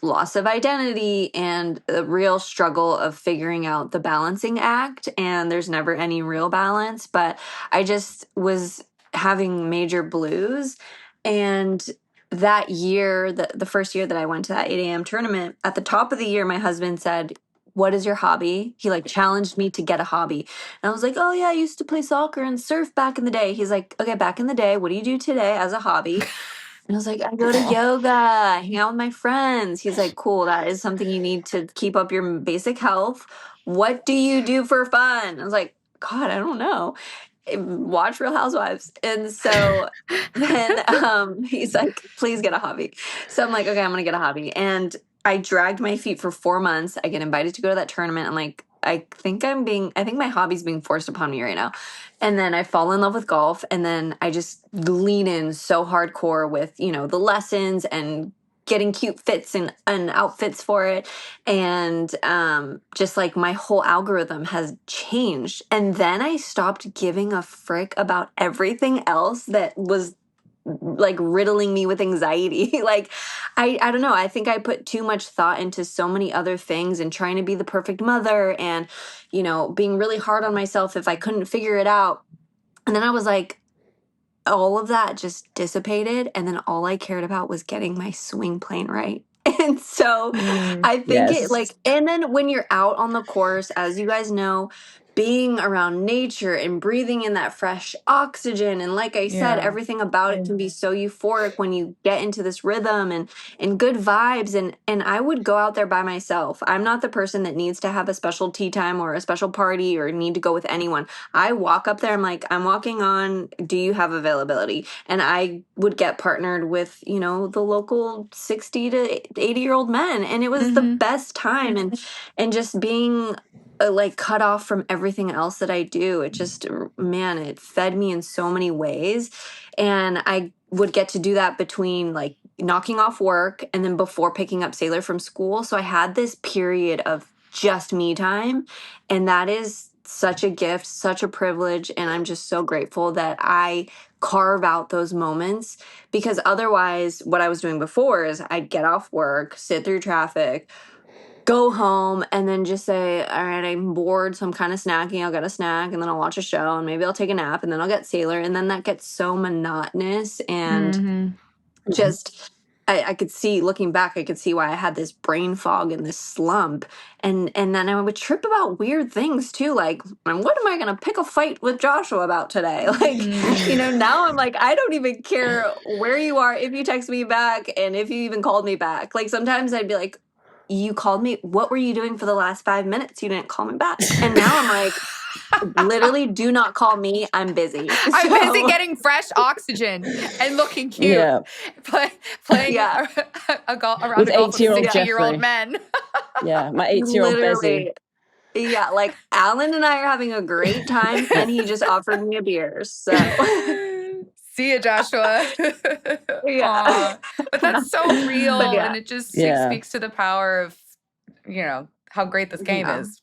loss of identity and a real struggle of figuring out the balancing act. And there's never any real balance, but I just was having major blues. And that year, the first year that I went to that 8 a.m. tournament, at the top of the year, my husband said, "What is your hobby?" He challenged me to get a hobby. And I was like, "Oh yeah, I used to play soccer and surf back in the day." He's like, "Okay, back in the day, what do you do today as a hobby?" And I was like, "I go to yoga, hang out with my friends." He's like, "Cool, that is something you need to keep up your basic health. What do you do for fun?" I was like, "God, I don't know. Watch Real Housewives." And so then he's like, "Please get a hobby." So I'm like, "Okay, I'm going to get a hobby." And I dragged my feet for 4 months. I get invited to go to that tournament. I'm like, I think my hobby's being forced upon me right now. And then I fall in love with golf. And then I just lean in so hardcore with, the lessons and getting cute fits and outfits for it. And just like my whole algorithm has changed. And then I stopped giving a frick about everything else that was riddling me with anxiety. I don't know. I think I put too much thought into so many other things and trying to be the perfect mother and, being really hard on myself if I couldn't figure it out. And then I was like, all of that just dissipated. And then all I cared about was getting my swing plane right. And so I think and then when you're out on the course, as you guys know, being around nature and breathing in that fresh oxygen. And like I said, everything about it can be so euphoric when you get into this rhythm and good vibes. And I would go out there by myself. I'm not the person that needs to have a special tea time or a special party or need to go with anyone. I walk up there. I'm like, "I'm walking on. Do you have availability?" And I would get partnered with, the local 60 to 80-year-old men. And it was the best time. And just being like cut off from everything else that I do. It just, man, it fed me in so many ways. And I would get to do that between like knocking off work and then before picking up Sailor from school. So I had this period of just me time. And that is such a gift, such a privilege. And I'm just so grateful that I carve out those moments, because otherwise what I was doing before is I'd get off work, sit through traffic, go home, and then just say, all right, I'm bored, so I'm kind of snacking. I'll get a snack, and then I'll watch a show, and maybe I'll take a nap, and then I'll get Sailor. And then that gets so monotonous. And just, I could see, looking back, I could see why I had this brain fog and this slump. And then I would trip about weird things, too. Like, what am I going to pick a fight with Joshua about today? Like, now I'm like, I don't even care where you are, if you text me back, and if you even called me back. Like, sometimes I'd be like, you called me, what were you doing for the last 5 minutes? You didn't call me back. And now I'm like, literally, do not call me. I'm busy. I'm busy getting fresh oxygen and looking cute. Yeah. Playing around a golf with 60-year-old men. Yeah, my 8-year-old busy. Yeah, like Alan and I are having a great time, and he just offered me a beer. So see ya, Joshua. Yeah. But that's so real, and it just speaks to the power of, how great this game is.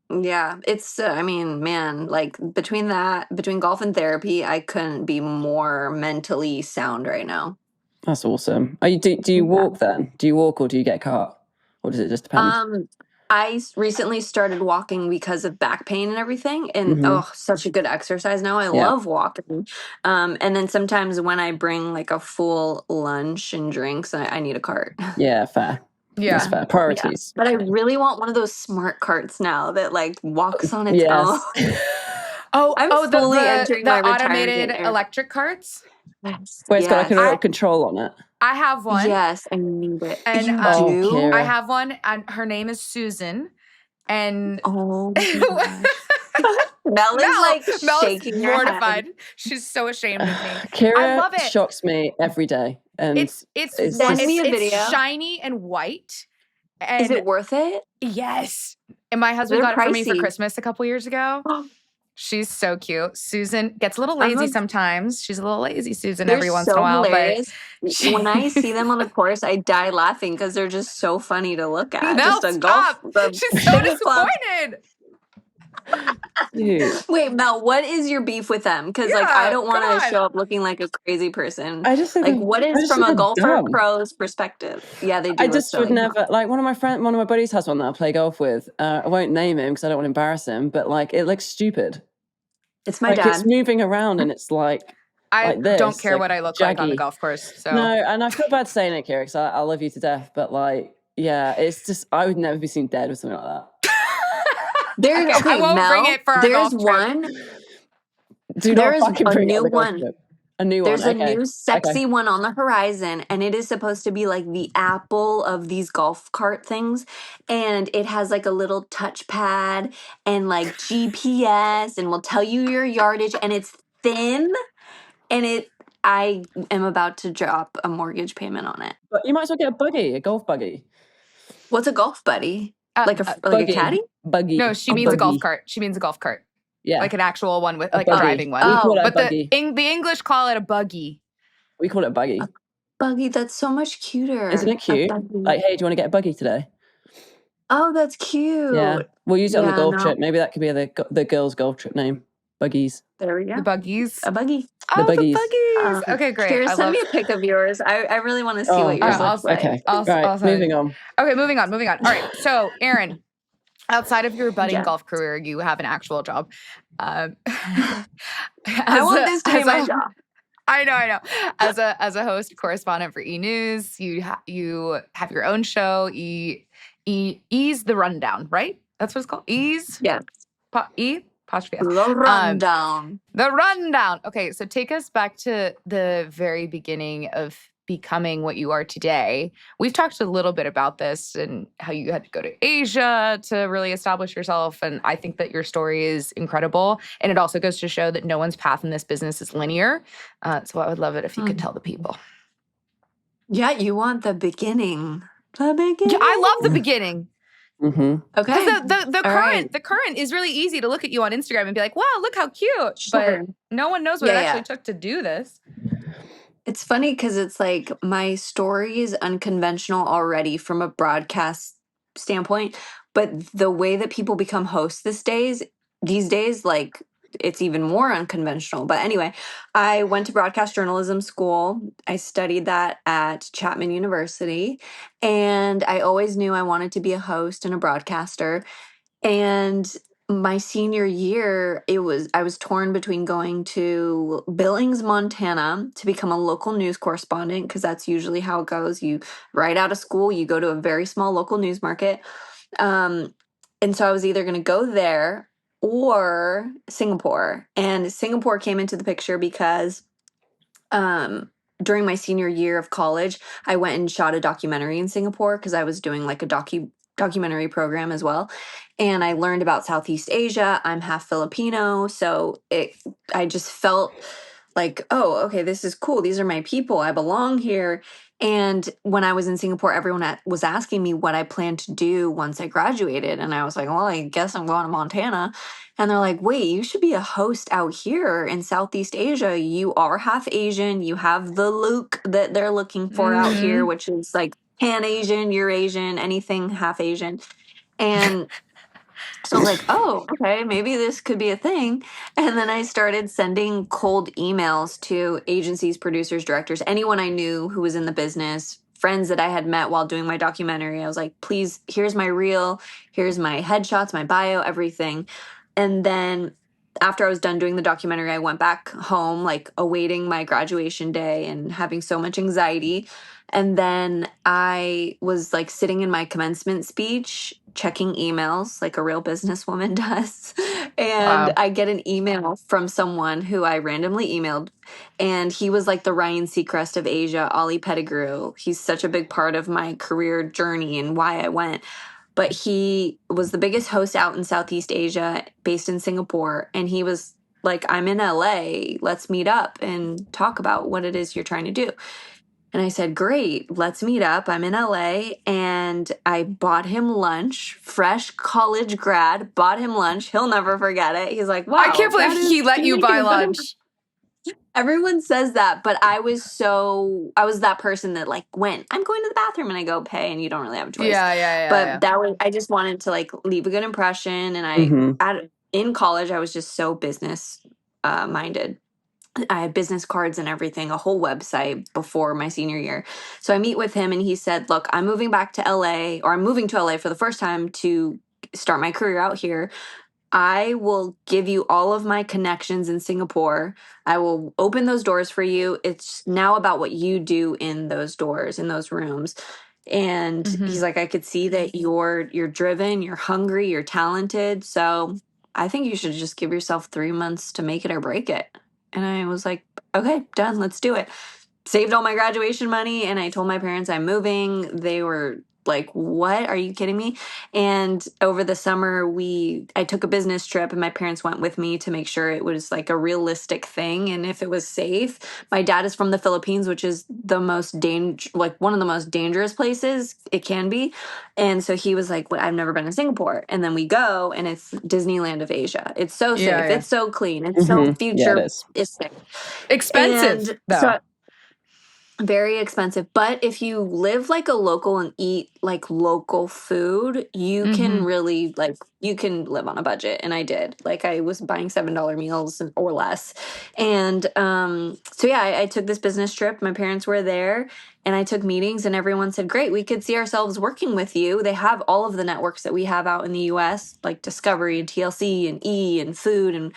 Yeah, it's, I mean, man, like between golf and therapy, I couldn't be more mentally sound right now. That's awesome. Do you walk then? Do you walk or do you get a cart? Or does it just depend? I recently started walking because of back pain and everything. And such a good exercise now. I love walking. And then sometimes when I bring like a full lunch and drinks, I need a cart. Yeah, fair. Yeah. That's fair. Priorities. Yeah. But I really want one of those smart carts now that like walks on its own. I'm fully entering my automated electric carts. Yes. Where it's got like a little control on it. I have one. Yes, I need it. And you do? I have one, and her name is Susan. And oh my Mel is like shaking her mortified. Head. She's so ashamed of me. Kira I love it. Shocks me every day. And it's shiny and white. And is it worth it? Yes. And my husband got it for me for Christmas a couple years ago. She's so cute. Susan gets a little lazy sometimes. She's a little lazy, Susan, every once in a while. Hilarious. But when I see them on the course, I die laughing because they're just so funny to look at. No, stop. She's so disappointed. Wait, Mel, what is your beef with them? Because I don't want to show up looking like a crazy person. I just think like what is from a golfer pro's perspective? Yeah, they do. I just would never like one of my buddies has one that I play golf with. I won't name him because I don't want to embarrass him, but like it looks stupid. It's my dad. It's moving around and it's like I like this, don't care like what I look jaggy. like on the golf course. So no, and I feel bad saying it, Kira, because I love you to death, but like it's just I would never be seen dead with something like that. I won't bring it for our golf trip. There's a new one. A new one. There's a new sexy one on the horizon, and it is supposed to be like the Apple of these golf cart things. And it has like a little touchpad and like GPS, and will tell you your yardage. And it's thin, and I am about to drop a mortgage payment on it. But you might as well get a golf buggy. What's a golf buddy? Like a caddy? Buggy. No, she means a golf cart. She means a golf cart. Yeah. Like an actual one with like a driving one. We call it but a buggy. the English call it a buggy. We call it a buggy. A buggy, that's so much cuter. Isn't it cute? Like, hey, do you want to get a buggy today? Oh, that's cute. Yeah. We'll use it on the golf trip. Maybe that could be the girls' golf trip name. Buggies. There we go. The buggies. A buggy. Oh, the buggies. Okay, great. Kira, send me a pic of yours. I really want to see what yours looks like. Okay. Moving on. Okay, moving on. All right. So, Erin, outside of your budding golf career, you have an actual job. I want this to be my job. I know. As a host, correspondent for E! News, you have your own show, E's The Rundown, right? That's what it's called? E's? Yes. E? Apostrophe S. The Rundown. The Rundown. Okay, so take us back to the very beginning of becoming what you are today. We've talked a little bit about this and how you had to go to Asia to really establish yourself. And I think that your story is incredible. And it also goes to show that no one's path in this business is linear. So I would love it if you could tell the people. Yeah, you want the beginning. The beginning. Yeah, I love the beginning. Mm-hmm. Okay. Because the current is really easy to look at you on Instagram and be like, wow, look how cute. Sure. But no one knows what it actually took to do this. It's funny because it's like my story is unconventional already from a broadcast standpoint, but the way that people become hosts these days, like it's even more unconventional. But anyway, I went to broadcast journalism school. I studied that at Chapman University, and I always knew I wanted to be a host and a broadcaster. And my senior year, I was torn between going to Billings, Montana to become a local news correspondent, because that's usually how it goes. You right out of school, you go to a very small local news market. And so I was either going to go there or Singapore. And Singapore came into the picture because during my senior year of college, I went and shot a documentary in Singapore because I was doing like a documentary program as well. And I learned about Southeast Asia. I'm half Filipino, so I just felt like, oh, okay, this is cool. These are my people. I belong here. And when I was in Singapore, everyone was asking me what I planned to do once I graduated. And I was like, well, I guess I'm going to Montana. And they're like, wait, you should be a host out here in Southeast Asia. You are half Asian. You have the look that they're looking for out here, which is like Pan Asian, Eurasian, anything half Asian. And so I was like, oh, okay, maybe this could be a thing. And then I started sending cold emails to agencies, producers, directors, anyone I knew who was in the business, friends that I had met while doing my documentary. I was like, please, here's my reel, here's my headshots, my bio, everything. And then after I was done doing the documentary, I went back home, like awaiting my graduation day and having so much anxiety. And then I was like sitting in my commencement speech, checking emails like a real businesswoman does. And I get an email from someone who I randomly emailed. And he was like the Ryan Seacrest of Asia, Ollie Pettigrew. He's such a big part of my career journey and why I went. But he was the biggest host out in Southeast Asia, based in Singapore. And he was like, I'm in LA. Let's meet up and talk about what it is you're trying to do. And I said, great, let's meet up. I'm in LA. And I bought him lunch, fresh college grad, bought him lunch. He'll never forget it. He's like, wow. I can't believe he let you buy lunch. Everyone says that, but I was that person that like went, I'm going to the bathroom, and I go pay, and you don't really have a choice. But I just wanted to like leave a good impression. And in college, I was just so business minded. I had business cards and everything, a whole website before my senior year. So I meet with him, and he said, look, I'm moving back to LA, or I'm moving to LA for the first time to start my career out here. I will give you all of my connections in Singapore. I will open those doors for you. It's now about what you do in those doors, in those rooms. And he's like, I could see that you're driven, you're hungry, you're talented. So I think you should just give yourself 3 months to make it or break it. And I was like, okay, done. Let's do it. Saved all my graduation money, and I told my parents I'm moving. They were like, what? Are you kidding me? And over the summer, I took a business trip, and my parents went with me to make sure it was like a realistic thing and if it was safe. My dad is from the Philippines, which is the most one of the most dangerous places it can be. And so he was like, well, I've never been to Singapore. And then we go, and it's Disneyland of Asia. It's so safe. Yeah. It's so clean. It's so future. Yeah, it is. Expensive, though. Very expensive. But if you live like a local and eat like local food, you can really you can live on a budget. And I did. Like I was buying $7 meals or less. And so yeah, I took this business trip. My parents were there, and I took meetings, and everyone said, great, we could see ourselves working with you. They have all of the networks that we have out in the US, like Discovery and TLC and E and Food and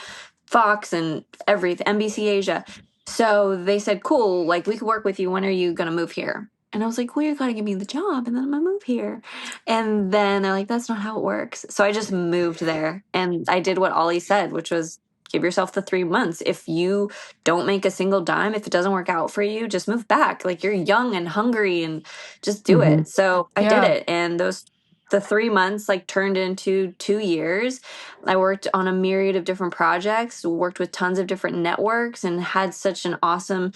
Fox and everything, NBC Asia. So they said, cool, like we could work with you. When are you going to move here? And I was like, well, you're going to give me the job, and then I'm going to move here. And then they're like, that's not how it works. So I just moved there, and I did what Ollie said, which was give yourself the 3 months. If you don't make a single dime, if it doesn't work out for you, just move back. Like you're young and hungry, and just do it. So I did it. And the 3 months like turned into 2 years. I worked on a myriad of different projects, worked with tons of different networks, and had such an awesome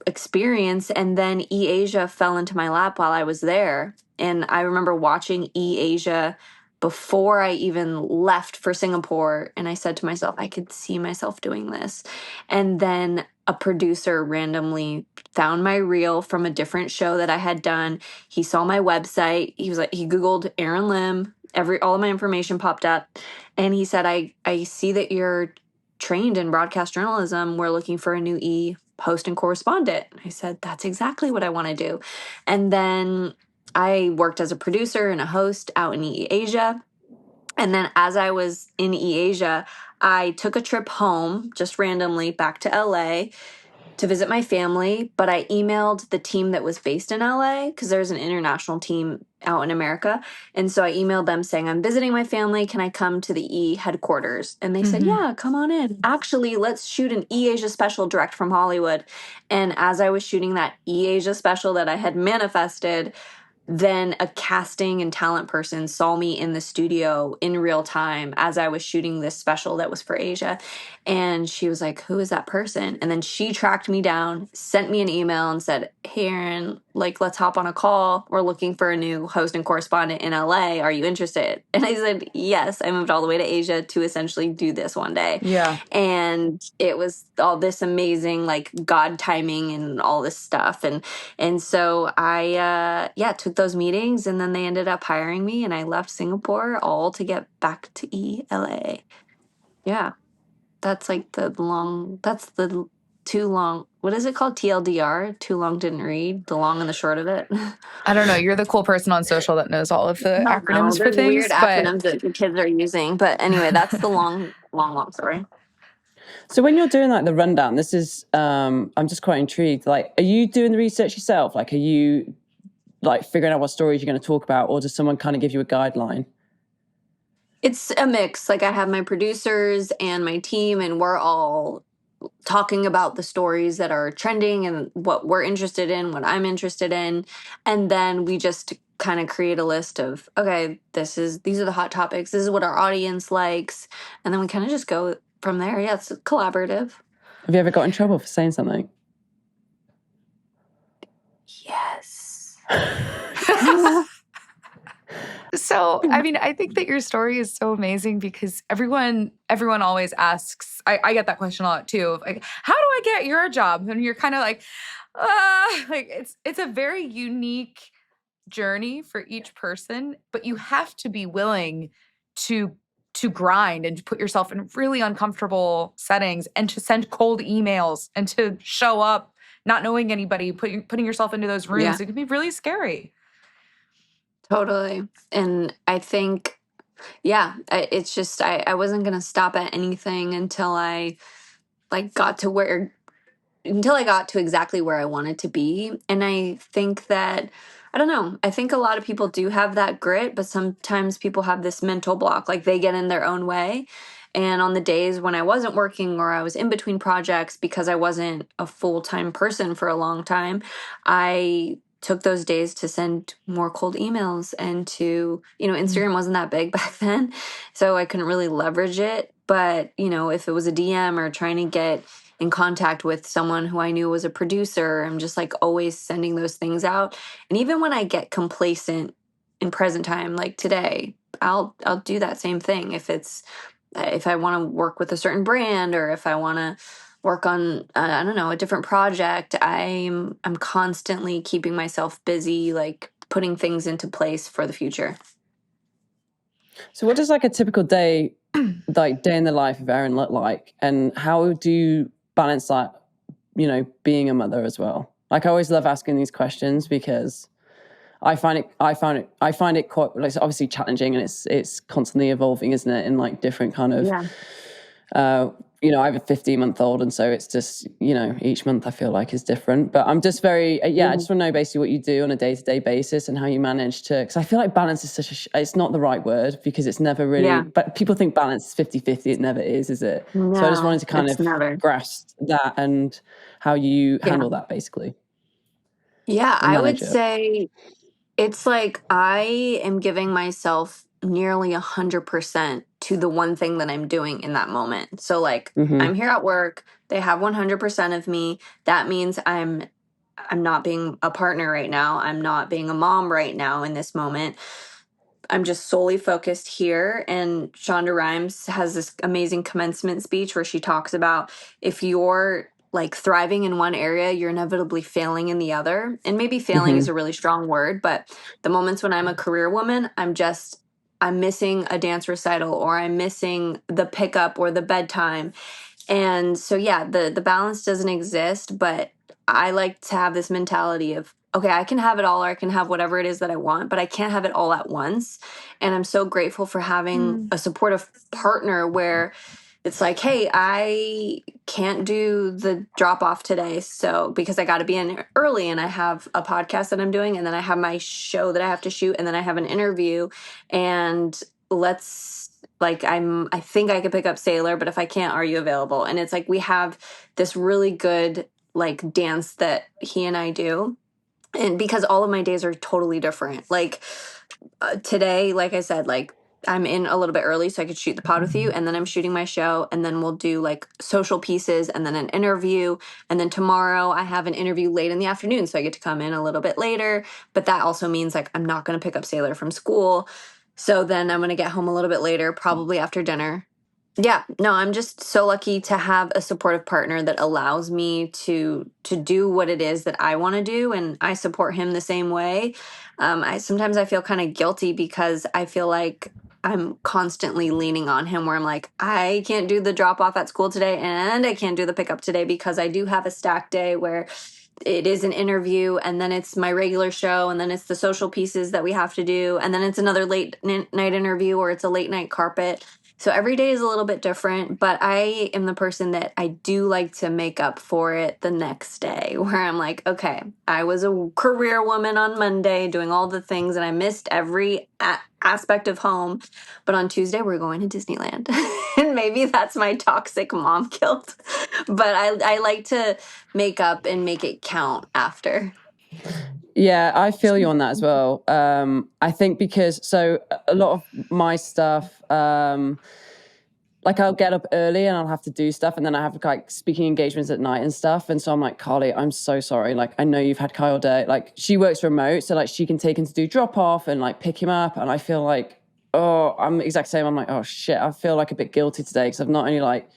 experience. And then eAsia fell into my lap while I was there. And I remember watching eAsia before I even left for Singapore. And I said to myself, I could see myself doing this. And then a producer randomly found my reel from a different show that I had done. He saw my website. He Googled Erin Lim. All of my information popped up. And he said, I see that you're trained in broadcast journalism. We're looking for a new host and correspondent. I said, that's exactly what I want to do. And then I worked as a producer and a host out in eAsia. And then as I was in eAsia, I took a trip home just randomly back to LA to visit my family, but I emailed the team that was based in LA because there's an international team out in America. And so I emailed them saying, I'm visiting my family. Can I come to the E headquarters? And they said, yeah, come on in. Actually, let's shoot an eAsia special direct from Hollywood. And as I was shooting that eAsia special that I had manifested, then a casting and talent person saw me in the studio in real time as I was shooting this special that was for Asia. And she was like, who is that person? And then she tracked me down, sent me an email and said, hey, Erin, let's hop on a call. We're looking for a new host and correspondent in LA. Are you interested? And I said, yes. I moved all the way to Asia to essentially do this one day. Yeah. And it was all this amazing, God timing and all this stuff. And so I, took those meetings, and then they ended up hiring me, and I left Singapore all to get back to LA. Yeah. That's the too long. What is it called? TLDR? Too long didn't read. The long and the short of it. I don't know. You're the cool person on social that knows all of the acronyms for things. Weird acronyms that the kids are using. But anyway, that's the long story. So when you're doing the rundown, this is, I'm just quite intrigued. Are you doing the research yourself? Are you figuring out what stories you're going to talk about, or does someone kind of give you a guideline? It's a mix. I have my producers and my team, and we're all talking about the stories that are trending and what we're interested in, what I'm interested in. And then we just kind of create a list of, okay, these are the hot topics. This is what our audience likes. And then we kind of just go from there. Yeah, it's collaborative. Have you ever got in trouble for saying something? Yes. So, I think that your story is so amazing because everyone always asks, I get that question a lot too, of how do I get your job? And you're kind of it's a very unique journey for each person, but you have to be willing to grind and to put yourself in really uncomfortable settings and to send cold emails and to show up not knowing anybody, putting yourself into those rooms. Yeah. It can be really scary. Totally. And I think, it's just, I wasn't going to stop at anything until I got to exactly where I wanted to be. And I think that, I don't know, I think a lot of people do have that grit, but sometimes people have this mental block, they get in their own way. And on the days when I wasn't working or I was in between projects because I wasn't a full-time person for a long time, I took those days to send more cold emails and to, Instagram wasn't that big back then, so I couldn't really leverage it. But, if it was a DM or trying to get in contact with someone who I knew was a producer, I'm just always sending those things out. And even when I get complacent in present time, like today, I'll do that same thing. If I want to work with a certain brand or if I want to work on, I don't know, a different project, I'm constantly keeping myself busy, putting things into place for the future. So what does a typical day, day in the life of Erin look like? And how do you balance that, being a mother as well? I always love asking these questions because I find it quite, obviously challenging, and it's constantly evolving, isn't it? In different kind of, I have a 15-month-old, and so it's just, each month I feel is different. But I'm just very, I just want to know basically what you do on a day-to-day basis and how you manage to, because I feel balance is it's not the right word because it's never really, but people think balance is 50-50. It never is it? No, so I just wanted to kind of grasp that and how you handle that basically. Yeah, I would say it's I am giving myself nearly 100% to the one thing that I'm doing in that moment. So I'm here at work, They have 100% of me. That means I'm not being a partner right now. I'm not being a mom right now in this moment. I'm just solely focused here. And Shonda Rhimes has this amazing commencement speech where she talks about if you're like thriving in one area, you're inevitably failing in the other. And maybe failing is a really strong word, but the moments when I'm a career woman, I'm missing a dance recital, or I'm missing the pickup or the bedtime. And so, yeah, the balance doesn't exist, but I like to have this mentality of, okay, I can have it all, or I can have whatever it is that I want, but I can't have it all at once. And I'm so grateful for having a supportive partner where it's like, hey, I can't do the drop off today. So because I got to be in early, and I have a podcast that I'm doing, and then I have my show that I have to shoot, and then I have an interview, and I think I could pick up Sailor, but if I can't, are you available? And it's like, we have this really good like dance that he and I do. And because all of my days are totally different. Like today, like I said, like I'm in a little bit early so I could shoot the pod with you, and then I'm shooting my show, and then we'll do like social pieces and then an interview. And then tomorrow I have an interview late in the afternoon, so I get to come in a little bit later. But that also means like I'm not going to pick up Sailor from school. So then I'm going to get home a little bit later, probably after dinner. Yeah, no, I'm just so lucky to have a supportive partner that allows me to do what it is that I want to do, and I support him the same way. Sometimes I feel kind of guilty because I feel like I'm constantly leaning on him, where I'm like, I can't do the drop off at school today, and I can't do the pickup today because I do have a stacked day where it is an interview, and then it's my regular show, and then it's the social pieces that we have to do, and then it's another late night interview, or it's a late night carpet. So every day is a little bit different, but I am the person that I do like to make up for it the next day, where I'm like, okay, I was a career woman on Monday doing all the things, and I missed every aspect of home. But on Tuesday, we're going to Disneyland. And maybe that's my toxic mom guilt. But I like to make up and make it count after. Yeah, I feel you on that as well. I think because a lot of my stuff, like I'll get up early and I'll have to do stuff, and then I have like speaking engagements at night and stuff. And so I'm like, Carly, I'm so sorry. Like, I know you've had Kai all day. Like, she works remote, so like she can take him to do drop off and like pick him up. And I feel like, I'm the exact same. I'm like, oh shit, I feel like a bit guilty today because I've not only like,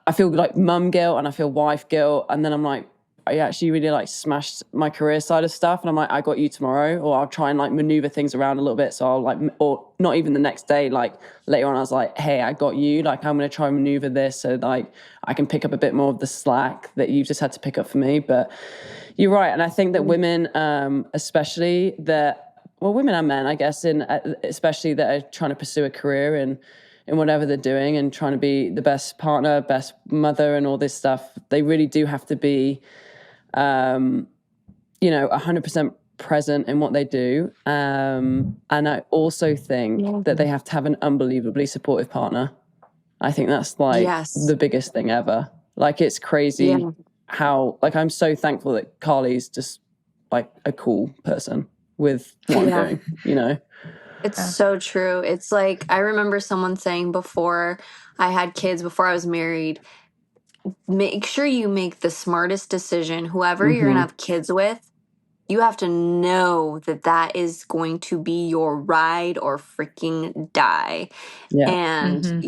I feel like mum guilt and I feel wife guilt, and then I'm like, I actually really like smashed my career side of stuff, and I'm like, I got you tomorrow, or I'll try and like maneuver things around a little bit. So I'll like, or not even the next day, like later on I was like, hey, I got you, like I'm going to try and maneuver this so like I can pick up a bit more of the slack that you've just had to pick up for me. But you're right. And I think that women, especially women and men, I guess, especially that are trying to pursue a career in whatever they're doing and trying to be the best partner, best mother and all this stuff, they really do have to be 100% present in what they do. And I also think that they have to have an unbelievably supportive partner. I think that's like the biggest thing ever. Like, it's crazy how, like, I'm so thankful that Carly's just like a cool person with what I'm doing, you know? It's so true. It's like, I remember someone saying before I had kids, before I was married, make sure you make the smartest decision. Whoever you're going to have kids with, you have to know that that is going to be your ride or freaking die. Yeah. And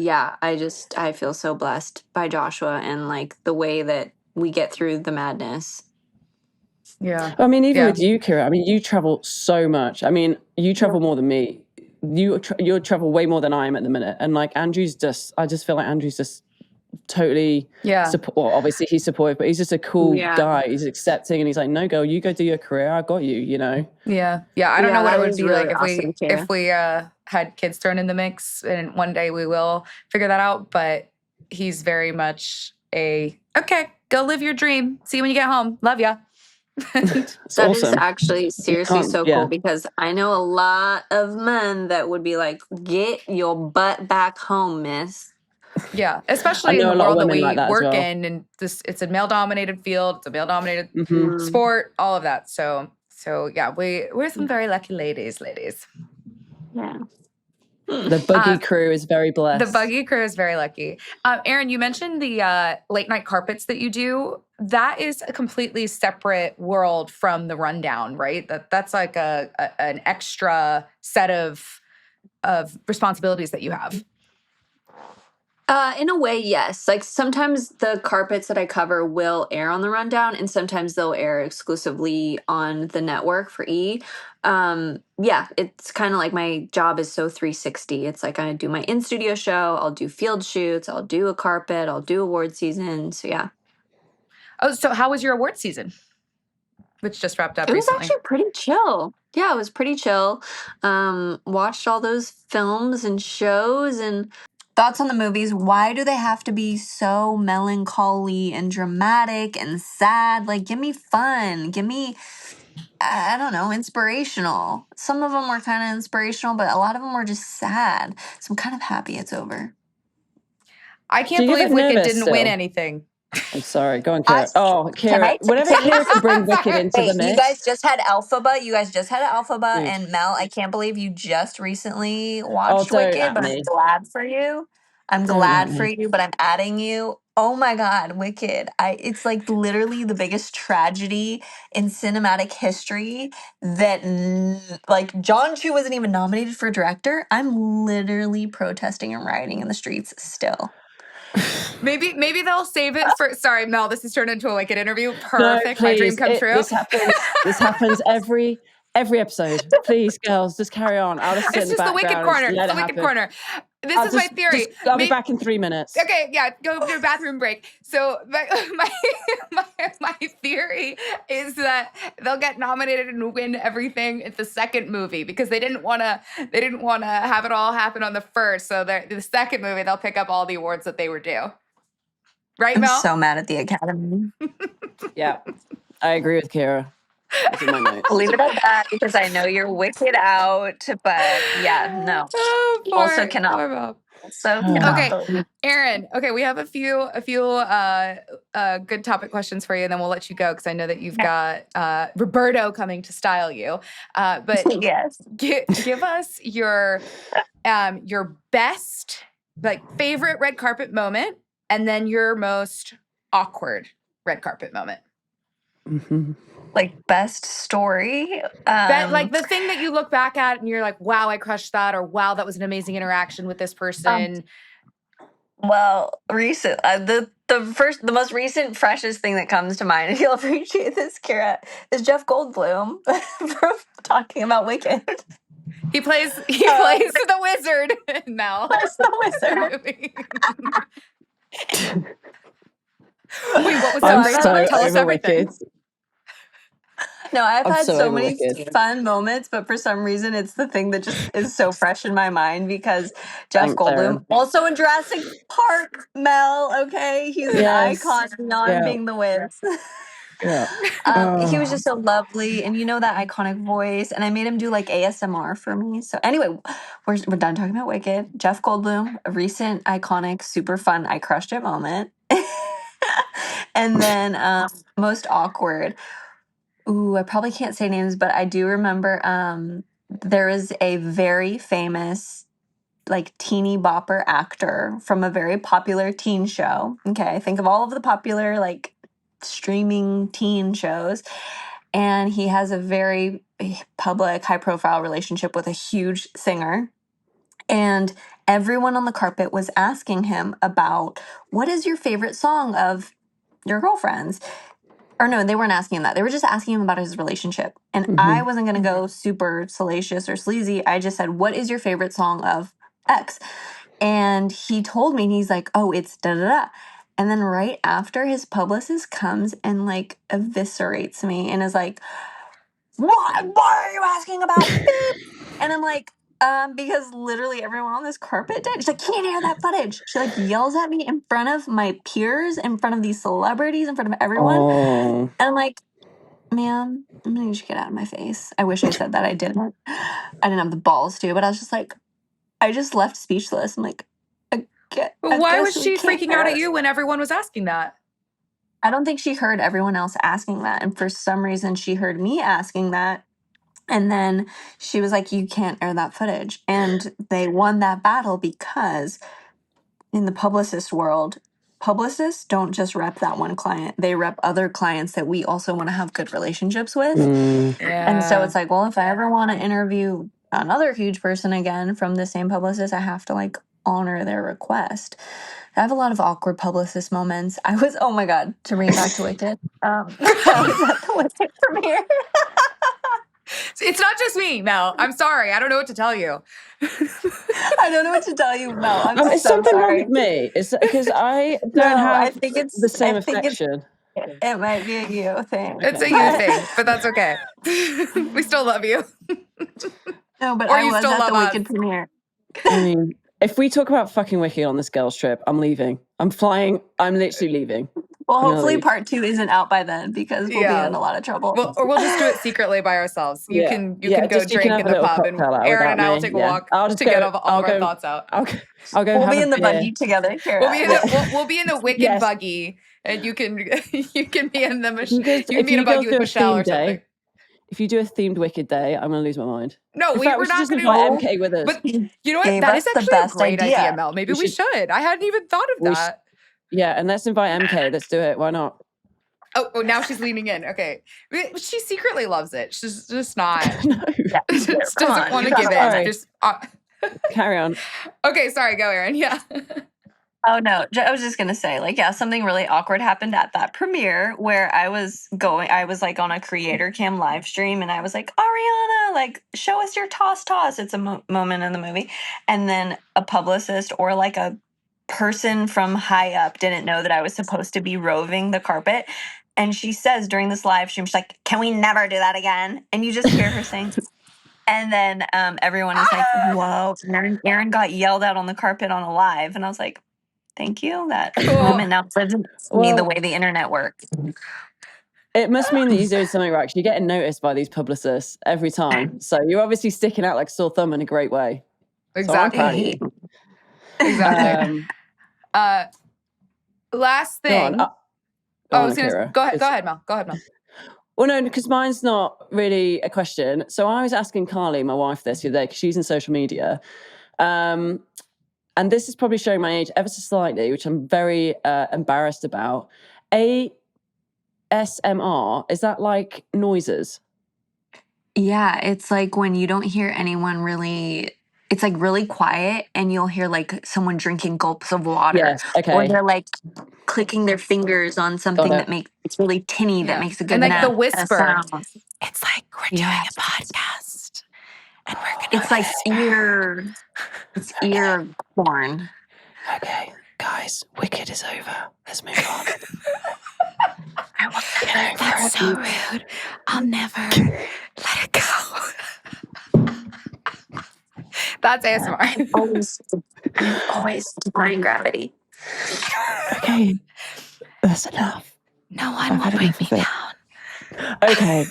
I feel so blessed by Joshua and like the way that we get through the madness. Yeah. I mean, even with you, Kira, I mean, you travel so much. I mean, you travel more than me. You travel way more than I am at the minute. And like, I just feel like Andrew's just totally obviously he's supportive, but he's just a cool guy. He's accepting, and he's like, no, girl, you go do your career, I got you, you know. I don't know what it would be like if we had kids thrown in the mix, and one day we will figure that out. But he's very much okay, go live your dream, see you when you get home, love ya. That awesome. Is actually seriously so cool, because I know a lot of men that would be like, get your butt back home, miss. Yeah, especially in the world that we work in, and it's a male-dominated field, it's a male-dominated sport, all of that. So yeah, we're some very lucky ladies. Yeah. The buggy crew is very blessed. The buggy crew is very lucky. Erin, you mentioned the late night carpets that you do. That is a completely separate world from the rundown, right? That's like an extra set of responsibilities that you have. In a way, yes. Like sometimes the carpets that I cover will air on the rundown, and sometimes they'll air exclusively on the network for E. Yeah, it's kind of like my job is so 360. It's like I do my in-studio show, I'll do field shoots, I'll do a carpet, I'll do award season. So yeah. Oh, so how was your award season? Which just wrapped up recently. It was actually pretty chill. Yeah, it was pretty chill. Watched all those films and shows and thoughts on the movies. Why do they have to be so melancholy and dramatic and sad? Like, give me fun. Give me, I don't know, inspirational. Some of them were kind of inspirational, but a lot of them were just sad. So I'm kind of happy it's over. I can't believe Wicked didn't win anything. I'm sorry. Go on, Kira. Kira. Whatever Kira can bring Wicked into the mix. You guys just had Alphaba. And Mel, I can't believe you just recently watched Wicked, but I'm glad for you. But I'm adding you. Oh my God, Wicked. It's like literally the biggest tragedy in cinematic history that like John Chu wasn't even nominated for director. I'm literally protesting and rioting in the streets still. Maybe they'll save it for. Sorry, Mel. This has turned into a Wicked interview. Perfect. No, my dream come true. This happens every episode. Please, girls, just carry on. I'll just sit in the background. It's the Wicked corner. This is my theory. I'll be back in 3 minutes. Okay, yeah, go to a bathroom break. So my theory is that they'll get nominated and win everything at the second movie because they didn't want to have it all happen on the first. So the second movie they'll pick up all the awards that they were due. Right, Mel? I'm so mad at the Academy. Yeah, I agree with Kira. I'll leave it at that because I know you're Wicked out, but yeah, no. Also cannot. Okay, Erin. Okay, we have a few good topic questions for you, and then we'll let you go because I know that you've got Roberto coming to style you. But yes, give us your best, like, favorite red carpet moment, and then your most awkward red carpet moment. Mm-hmm. Like best story, like the thing that you look back at and you're like, wow, I crushed that, or wow, that was an amazing interaction with this person. Well, recent the most recent freshest thing that comes to mind, and you'll appreciate this, Kira, is Jeff Goldblum from talking about Wicked. He plays the wizard now. Plays the wizard. Wait, what was that? Tell us everything. Wicked. No, I've had so many fun moments, but for some reason, it's the thing that just is so fresh in my mind because Jeff Goldblum, also in Jurassic Park, Mel, okay? He's an icon beyond being the Wiz. He was just so lovely, and you know that iconic voice, and I made him do like ASMR for me. So anyway, we're done talking about Wicked. Jeff Goldblum, a recent iconic, super fun, I crushed it moment. And then most awkward. Ooh, I probably can't say names, but I do remember there is a very famous, like, teeny bopper actor from a very popular teen show. Okay, think of all of the popular, like, streaming teen shows. And he has a very public, high-profile relationship with a huge singer. And everyone on the carpet was asking him about, what is your favorite song of your girlfriend's? Or no, they weren't asking him that. They were just asking him about his relationship. And I wasn't going to go super salacious or sleazy. I just said, what is your favorite song of X? And he told me, and he's like, oh, it's da-da-da. And then right after, his publicist comes and, like, eviscerates me and is like, what are you asking about? And I'm like, because literally everyone on this carpet did. She's like, can't hear that footage. She, like, yells at me in front of my peers, in front of these celebrities, in front of everyone. And I'm like, ma'am, I'm gonna need you to get out of my face. I wish I said that. I didn't. I didn't have the balls to, but I was just like, I just left speechless. I'm like, why was she freaking out at you when everyone was asking that? I don't think she heard everyone else asking that. And for some reason, she heard me asking that. And then she was like, you can't air that footage. And they won that battle because in the publicist world, publicists don't just rep that one client. They rep other clients that we also want to have good relationships with. And so it's like, well, if I ever want to interview another huge person again from the same publicist, I have to like honor their request. I have a lot of awkward publicist moments. I was, oh my God, to bring it back to Wicked. I was at the Wicked premiere. It's not just me, Mel. I'm sorry. I don't know what to tell you. I don't know what to tell you, Mel. I'm it's so something sorry. wrong with me. It's because I don't have I think it's the same affection. It might be a you thing. It's a you thing, but that's okay. We still love you. No, but Or I you was still at love the us. Wicked premiere. I mean, if we talk about fucking Wicked on this girls' trip, I'm leaving. I'm flying. I'm literally leaving. Well, hopefully part 2 isn't out by then because we'll be in a lot of trouble. Well, or we'll just do it secretly by ourselves. You can go drink in the pub, and Aaron and I will take a walk to get all of our thoughts out. I'll go. We'll be in the buggy together. We'll be in the Wicked buggy, and you can be in the machine. You can be in a buggy with Michelle or something. If you do a themed Wicked day, I'm gonna lose my mind. No, we're not just going to invite MK with us. But you know what? That is actually a great idea, Mel. Maybe we should. I hadn't even thought of that. Yeah, and let's invite MK. Let's do it. Why not? Oh, now she's leaning in. Okay. She secretly loves it. She's just not. Just doesn't want to give in. Just carry on. Okay, sorry. Go, Erin. Yeah. Oh, no. I was just going to say, like, something really awkward happened at that premiere where I was like on a creator cam live stream and I was like, Ariana, like, show us your toss. It's a moment in the movie. And then a publicist or like a person from high up didn't know that I was supposed to be roving the carpet. And she says during this live stream, she's like, can we never do that again? And you just hear her saying, and then everyone is like, whoa. And Erin got yelled out on the carpet on a live. And I was like, thank you. That moment now lives in me the way the internet works. It must mean that you're doing something right. You're getting noticed by these publicists every time. So you're obviously sticking out like a sore thumb in a great way. Exactly. So exactly. Last thing. Go ahead, Mel. Well, no, because mine's not really a question. So I was asking Carly, my wife, this the other day because she's in social media. And this is probably showing my age ever so slightly, which I'm very embarrassed about. ASMR, is that like noises? Yeah, it's like when you don't hear anyone really, it's like really quiet and you'll hear like someone drinking gulps of water. Yes, okay. Or they're like clicking their fingers on something that makes it's really tinny that makes a good and like the whisper. Sound. It's like we're doing a podcast. And we're gonna it's like ear porn. Okay, guys, Wicked is over. Let's move on. That's so rude. I'll never let it go. That's ASMR. I'm always defying gravity. Okay, that's enough. No one will bring me down. Okay,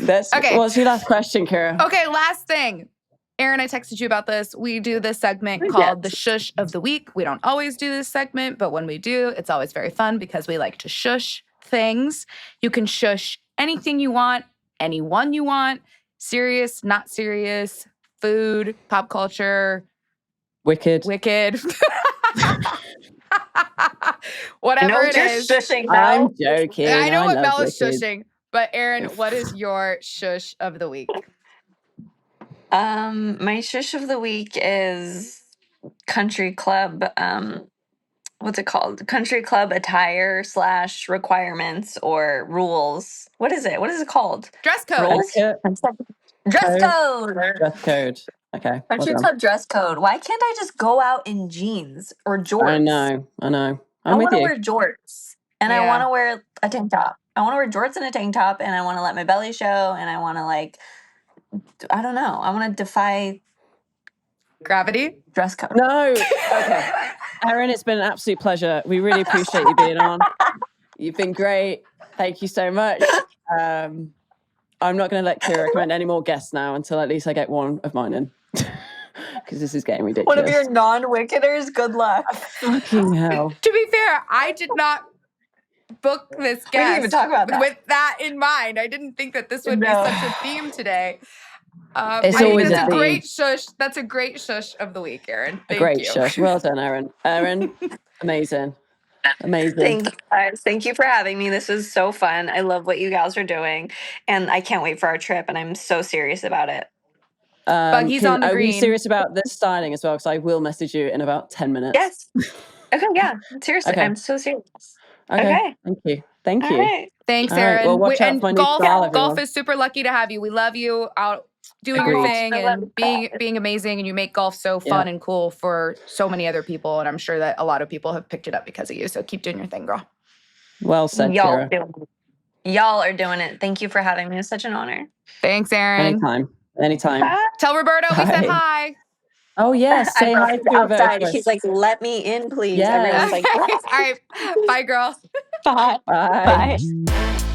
what's your last question, Kira? Okay, last thing. Erin, I texted you about this. We do this segment called the Shush of the Week. We don't always do this segment, but when we do, it's always very fun because we like to shush things. You can shush anything you want, anyone you want, serious, not serious, food, pop culture. Wicked. Whatever it is. Shushing, I'm joking. I know what Mel is shushing, but Erin, what is your shush of the week? My shush of the week is country club. What's it called? Country club attire / requirements or rules. What is it? What is it called? Dress code. Rules? Dress code. Dress code. Okay. Country club dress code. Why can't I just go out in jeans or jorts? I know. I want to wear jorts and I want to wear a tank top. I want to wear jorts and a tank top and I want to let my belly show and I want to I don't know. I want to defy gravity. Dress code. No. Okay. Erin, it's been an absolute pleasure. We really appreciate you being on. You've been great. Thank you so much. I'm not going to let Kira recommend any more guests now until at least I get one of mine in. Because this is getting ridiculous. One of your non-Wickeders? Good luck. Fucking hell. To be fair, I did not book this guest we didn't even talk about that. With that in mind. I didn't think that this would be such a theme today. It's always that's a a theme. great shush. That's a great shush of the week, Erin. Thank a great you. Shush. Well done, Erin. Erin, amazing. Thank you guys. Thank you for having me. This was so fun. I love what you guys are doing. And I can't wait for our trip. And I'm so serious about it. Buggies on the are green. we serious about this styling as well? Because I will message you in about 10 minutes. Yes. Okay, yeah. Seriously, Okay. I'm so serious. Okay. Thank you. Thank you. All right. Thanks, All right, Erin. well, watch out for my new style, Golf everyone. is super lucky to have you. We love you out doing your Agreed. thing I love and that. being amazing, and you make golf so fun and cool for so many other people. And I'm sure that a lot of people have picked it up because of you. So keep doing your thing, girl. Well said, Kira. Y'all are doing it. Thank you for having me. It's such an honor. Thanks, Erin. Anytime. Bye. Tell Roberto we said Bye. hi. Oh, yes. Say hi to outside. Roberto. He's like, let me in, please. Yes. Everyone's like, All right. Bye, girl. bye. Bye. Bye.